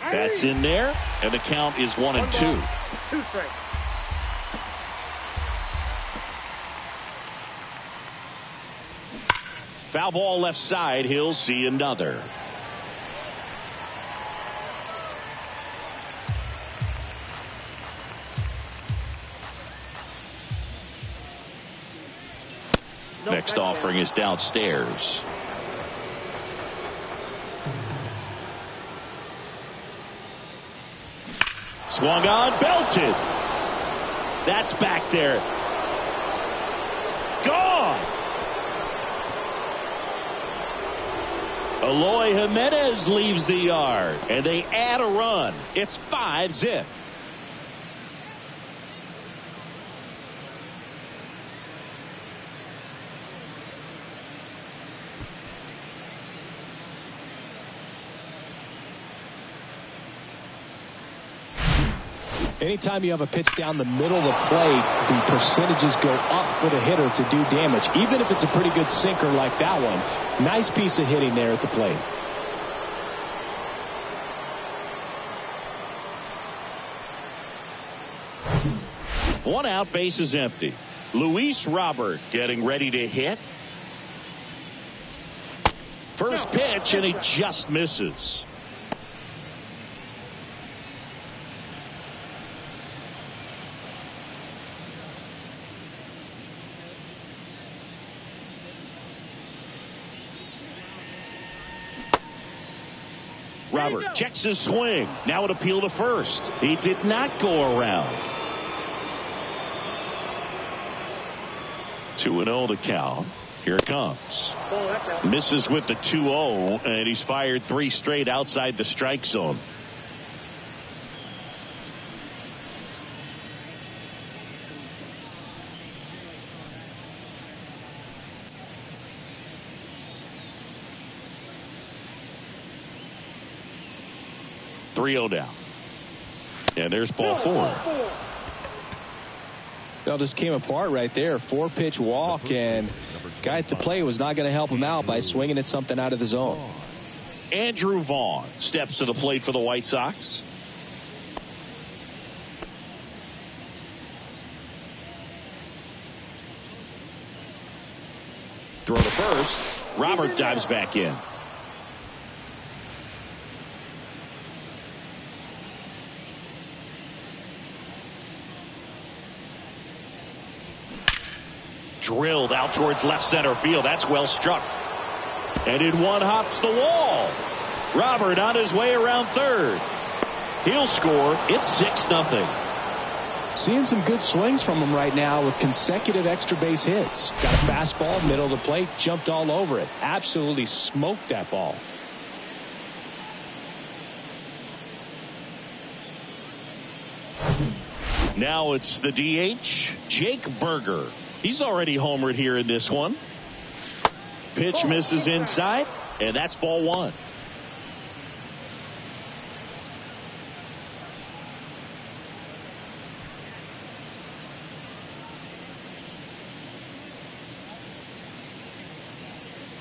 That's in there, and the count is 1 and 2. 2 strikes. Foul ball left side. He'll see another. Next offering is downstairs. Swung on, belted. That's back there. Gone. Eloy Jimenez leaves the yard, and they add a run. It's 5-0. Anytime you have a pitch down the middle of the plate, the percentages go up for the hitter to do damage, even if it's a pretty good sinker like that one. Nice piece of hitting there at the plate. One out, base is empty. Luis Robert getting ready to hit. First pitch, and he just misses. Robert checks his swing. Now an appeal to first. He did not go around. 2-0 the count. Here it comes. Misses with the 2-0, and he's fired 3 straight outside the strike zone. Down. And there's ball 4. Well, just came apart right there. 4-pitch walk, and guy at the plate was not going to help him out by swinging at something out of the zone. Andrew Vaughn steps to the plate for the White Sox. Throw to first. Robert dives back in. Drilled out towards left center field. That's well struck. And in one hops the wall. Robert on his way around third. He'll score. It's 6-0. Seeing some good swings from him right now with consecutive extra base hits. Got a fastball, middle of the plate, jumped all over it. Absolutely smoked that ball. Now it's the DH, Jake Berger. He's already homered here in this one. Pitch misses inside, and that's ball one.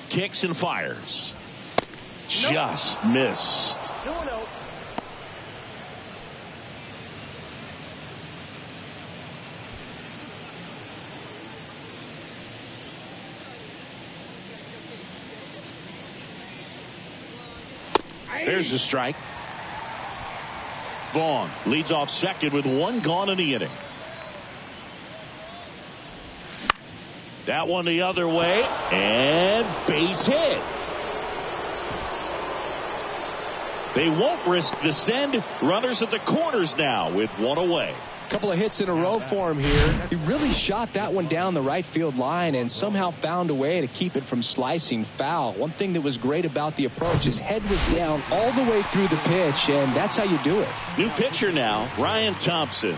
Kicks and fires. Just missed. 2-0. There's a strike. Vaughn leads off second with one gone in the inning. That one the other way, and base hit. They won't risk the send. Runners at the corners now with one away. Couple of hits in a row for him here. He really shot that one down the right field line and somehow found a way to keep it from slicing foul. One thing that was great about the approach, his head was down all the way through the pitch, and that's how you do it. New pitcher now, Ryan Thompson.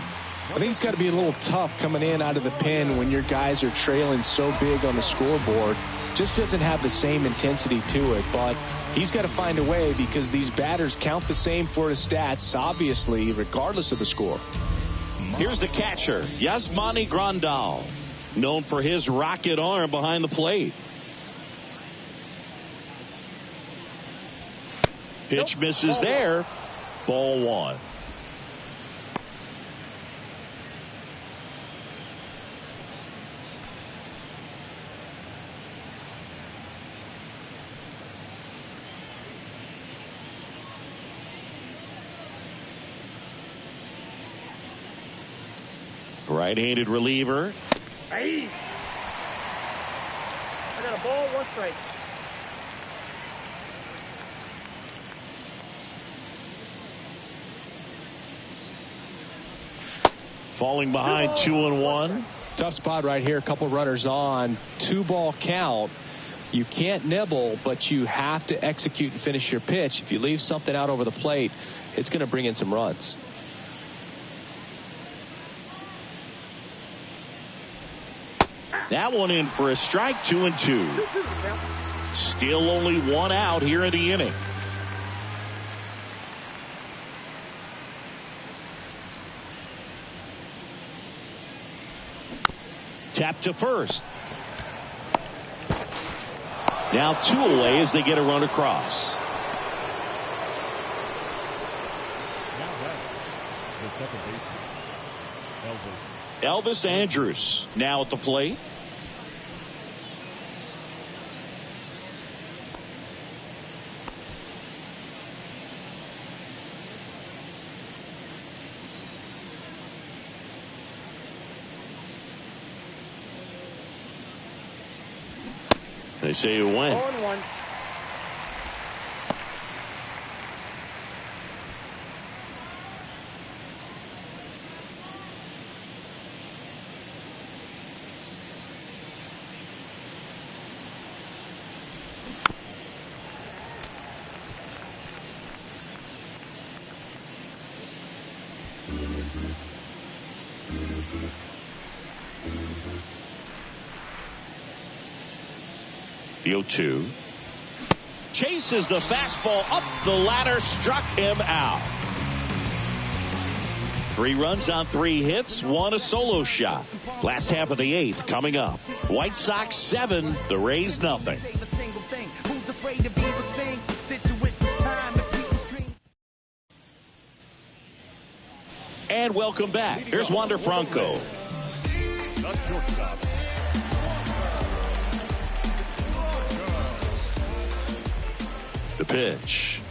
I think it's got to be a little tough coming in out of the pen when your guys are trailing so big on the scoreboard. Just doesn't have the same intensity to it, but he's got to find a way because these batters count the same for his stats, obviously, regardless of the score. Here's the catcher, Yasmani Grandal, known for his rocket arm behind the plate. Pitch misses there. Ball one. Right-handed reliever. Hey. I got a ball, one strike. Falling behind 2-1. Tough spot right here. A couple runners on. 2-ball count. You can't nibble, but you have to execute and finish your pitch. If you leave something out over the plate, it's going to bring in some runs. That one in for a strike, 2-2. Still only one out here in the inning. Tap to first. Now 2 away as they get a run across. Now the second baseman, Elvis Andrus now at the plate. They say you win. 0-1. The 0-2. Chases the fastball up the ladder, struck him out. 3 runs on 3 hits, 1 a solo shot. Last half of the 8th coming up. White Sox 7, the Rays nothing. And welcome back. Here's Wander Franco. not shortstop. The pitch.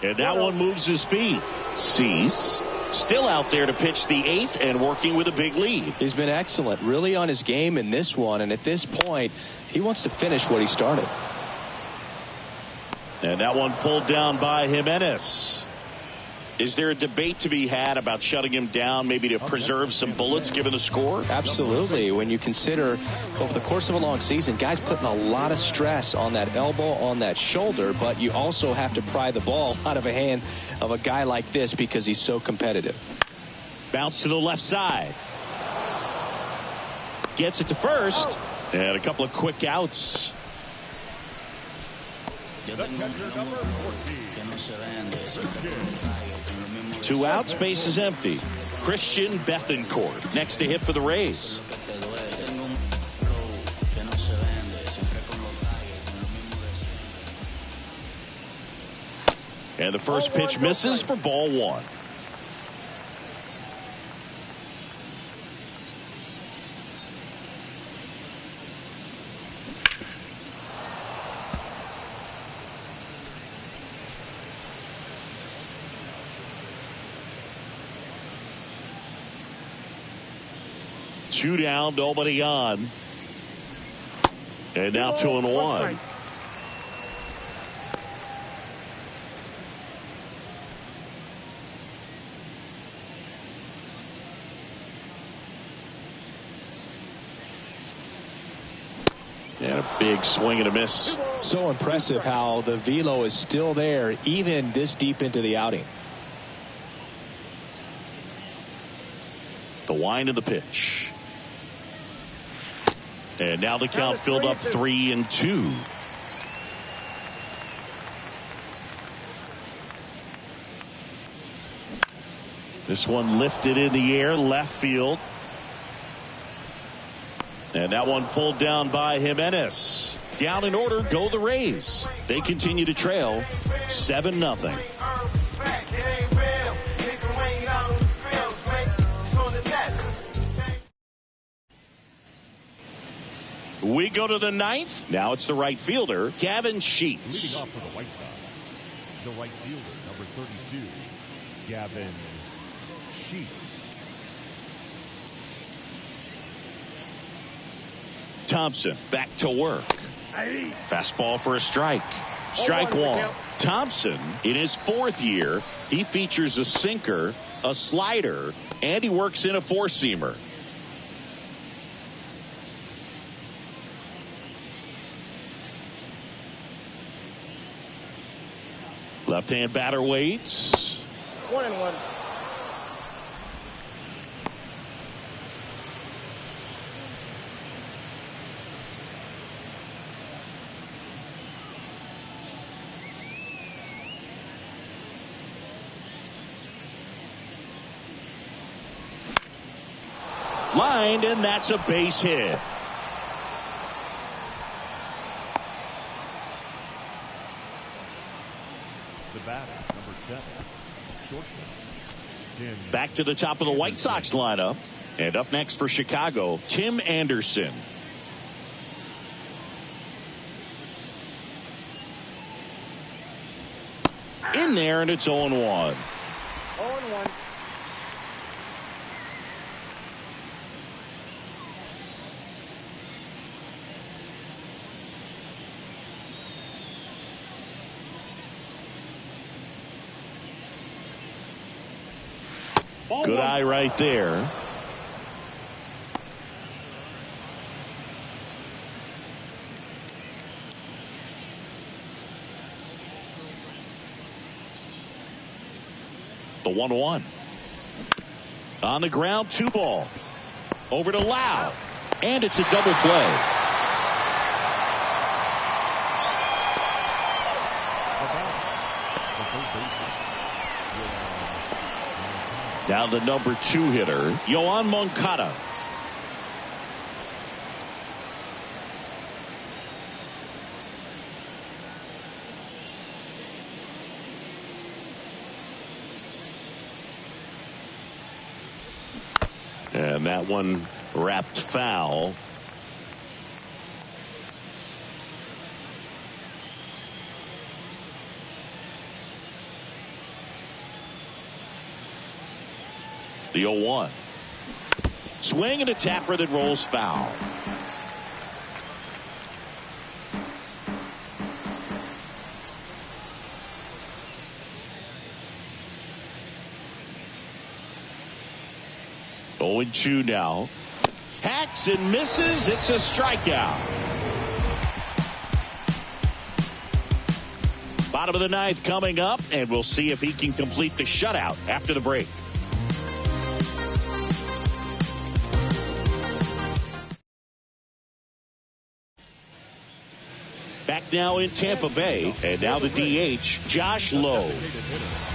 And that one moves his feet. Cease. Still out there to pitch the 8th and working with a big lead. He's been excellent, really on his game in this one. And at this point, he wants to finish what he started. And that one pulled down by Jimenez. Is there a debate to be had about shutting him down, maybe to preserve some bullets given the score? Absolutely. When you consider over the course of a long season, guys putting a lot of stress on that elbow, on that shoulder, but you also have to pry the ball out of a hand of a guy like this because he's so competitive. Bounce to the left side. Gets it to first. And a couple of quick outs. The catcher, number 14. 2 outs, base is empty. Christian Bethancourt next to hit for the Rays. And the first pitch misses for ball 1. Two down, nobody on. And now 2-1. And a big swing and a miss. So impressive how the velo is still there even this deep into the outing. The wind of the pitch. And now the count filled up 3-2. This one lifted in the air, left field. And that one pulled down by Jimenez. Down in order go the Rays. They continue to trail 7-0. We go to the 9th. Now it's the right fielder, Gavin Sheets. Leading off for the White Sox, the right fielder, number 32, Gavin Sheets. Thompson back to work. Fastball for a strike. Strike 1. Thompson, in his 4th year, he features a sinker, a slider, and he works in a 4-seamer. Left-hand batter waits. 1-1. Lined, and that's a base hit. The batter, number 7, shortstop, Tim. Back to the top of the White Sox lineup. And up next for Chicago, Tim Anderson. In there, and it's 0-1. 0-1. Good eye right there. The 1-1. On the ground, 2 ball. Over to Lau. And it's a double play. Now the number 2 hitter, Yoan Moncada. And that one wrapped foul. The 0-1. Swing and a tapper that rolls foul. 0-2 now. Hacks and misses. It's a strikeout. Bottom of the ninth coming up, and we'll see if he can complete the shutout after the break. Back now in Tampa Bay, and now the DH, Josh Lowe.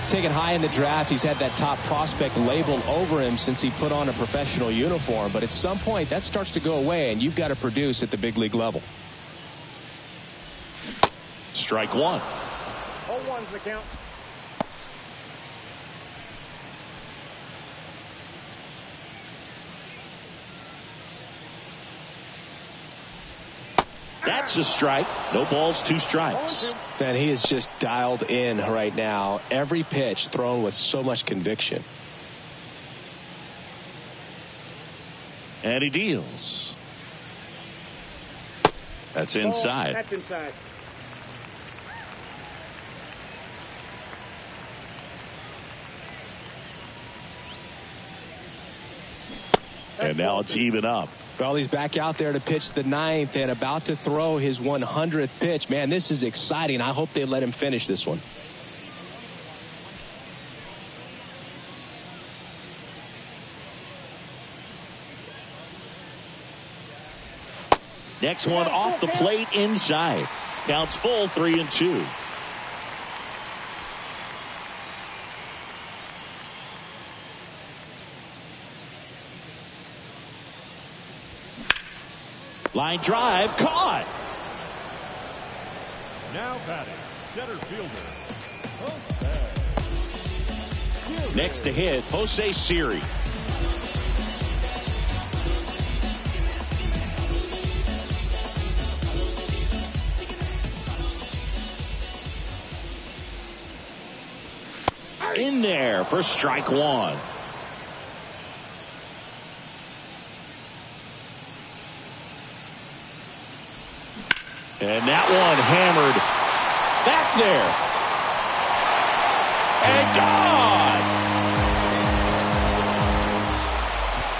Taken high in the draft, he's had that top prospect label over him since he put on a professional uniform. But at some point, that starts to go away, and you've got to produce at the big league level. Strike one. 0-1's the count. That's a strike. No balls, 2 strikes. And he is just dialed in right now. Every pitch thrown with so much conviction. And he deals. That's inside. That's inside. And now it's even up. Well, he's back out there to pitch the ninth and about to throw his 100th pitch. Man, this is exciting. I hope they let him finish this one. Next one off the plate inside. Counts full, 3-2. Line drive, caught. Now batting, center fielder, Jose. Next to hit, Jose Siri. In there for strike one. And that one hammered back there. And gone.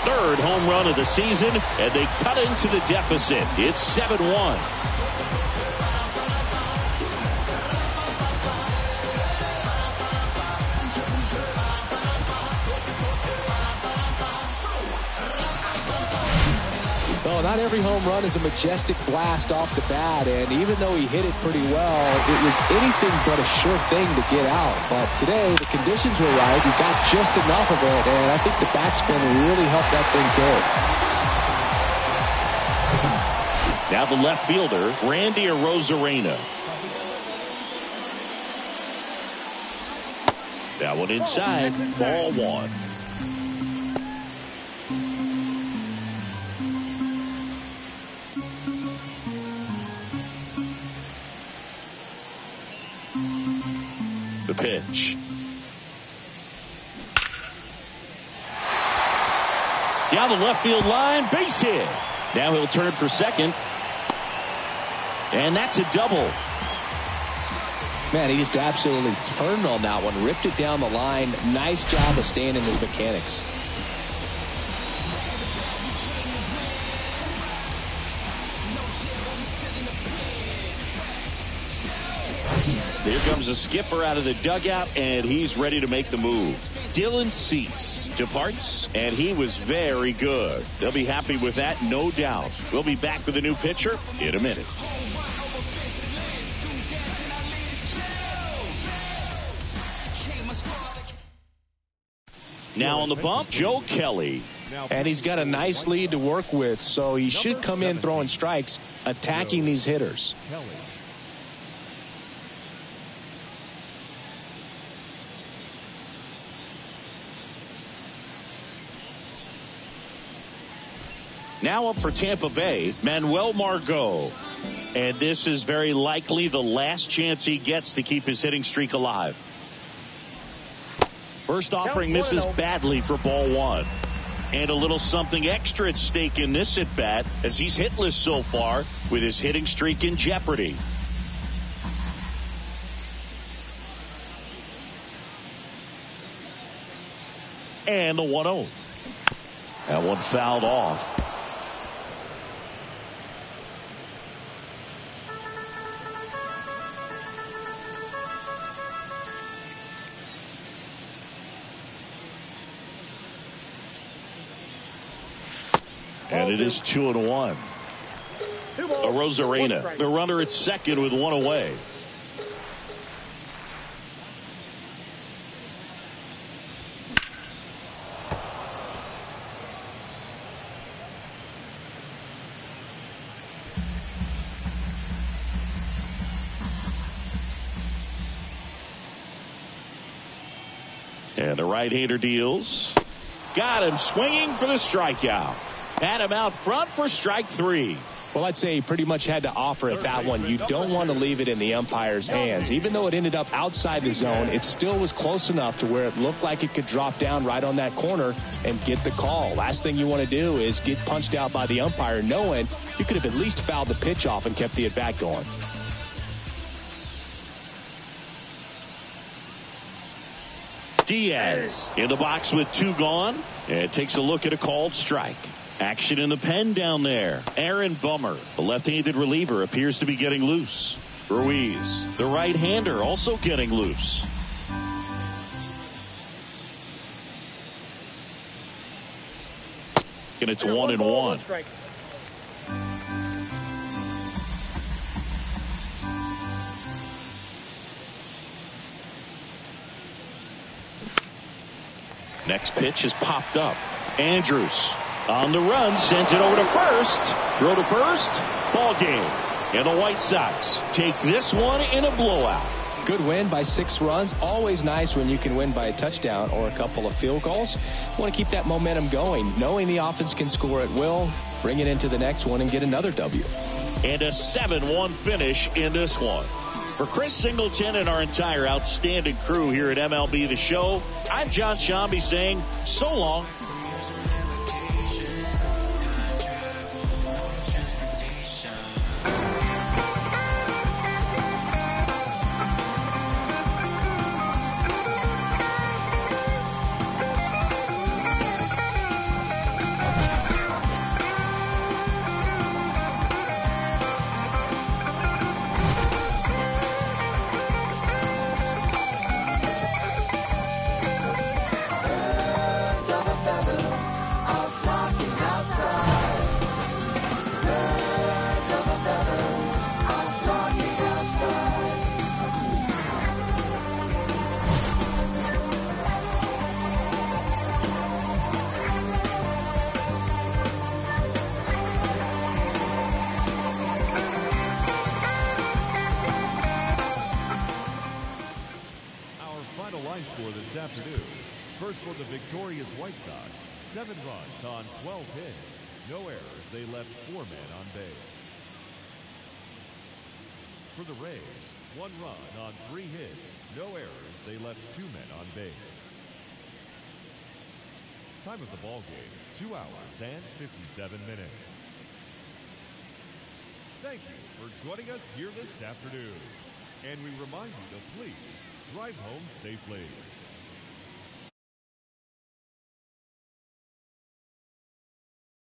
Third home run of the season, and they cut into the deficit. It's 7-1. Not every home run is a majestic blast off the bat, and even though he hit it pretty well, it was anything but a sure thing to get out. But today, the conditions were right. He got just enough of it, and I think the bat spin really helped that thing carry. Now the left fielder, Randy Arozarena. That one inside, ball one. The pitch. Down the left field line, base hit. Now he'll turn for second. And that's a double. Man, he just absolutely turned on that one. Ripped it down the line. Nice job of staying in his mechanics. Here comes the skipper out of the dugout, and he's ready to make the move. Dylan Cease departs, and he was very good. They'll be happy with that, no doubt. We'll be back with a new pitcher in a minute. Now on the bump, Joe Kelly. And he's got a nice lead to work with, so he should come in throwing strikes, attacking these hitters. Now up for Tampa Bay, Manuel Margot. And this is very likely the last chance he gets to keep his hitting streak alive. First offering misses badly for ball one. And a little something extra at stake in this at bat, as he's hitless so far with his hitting streak in jeopardy. And the 1-0. That one fouled off. And it is 2-1. Rosarena, the runner at second with one away. And the right-hander deals. Got him swinging for the strikeout. Had him out front for strike 3. Well, I'd say he pretty much had to offer at that one. You don't want to leave it in the umpire's hands. Even though it ended up outside the zone, it still was close enough to where it looked like it could drop down right on that corner and get the call. Last thing you want to do is get punched out by the umpire knowing you could have at least fouled the pitch off and kept the at-bat going. Diaz in the box with 2 gone, and takes a look at a called strike. Action in the pen down there. Aaron Bummer, the left-handed reliever, appears to be getting loose. Ruiz, the right-hander, also getting loose. And it's 1-1. Next pitch is popped up. Andrews on the run, sent it over to first. Throw to first. Ball game. And the White Sox take this one in a blowout. Good win by 6 runs. Always nice when you can win by a touchdown or a couple of field goals. You want to keep that momentum going, knowing the offense can score at will, bring it into the next one and get another W. And a 7-1 finish in this one. For Chris Singleton and our entire outstanding crew here at MLB The Show, I'm John Shambi saying so long. Afternoon. First for the victorious White Sox, 7 runs on 12 hits. No errors. They left 4 men on base. For the Rays, 1 run on 3 hits. No errors. They left 2 men on base. Time of the ball game, 2 hours and 57 minutes. Thank you for joining us here this afternoon. And we remind you to please drive home safely.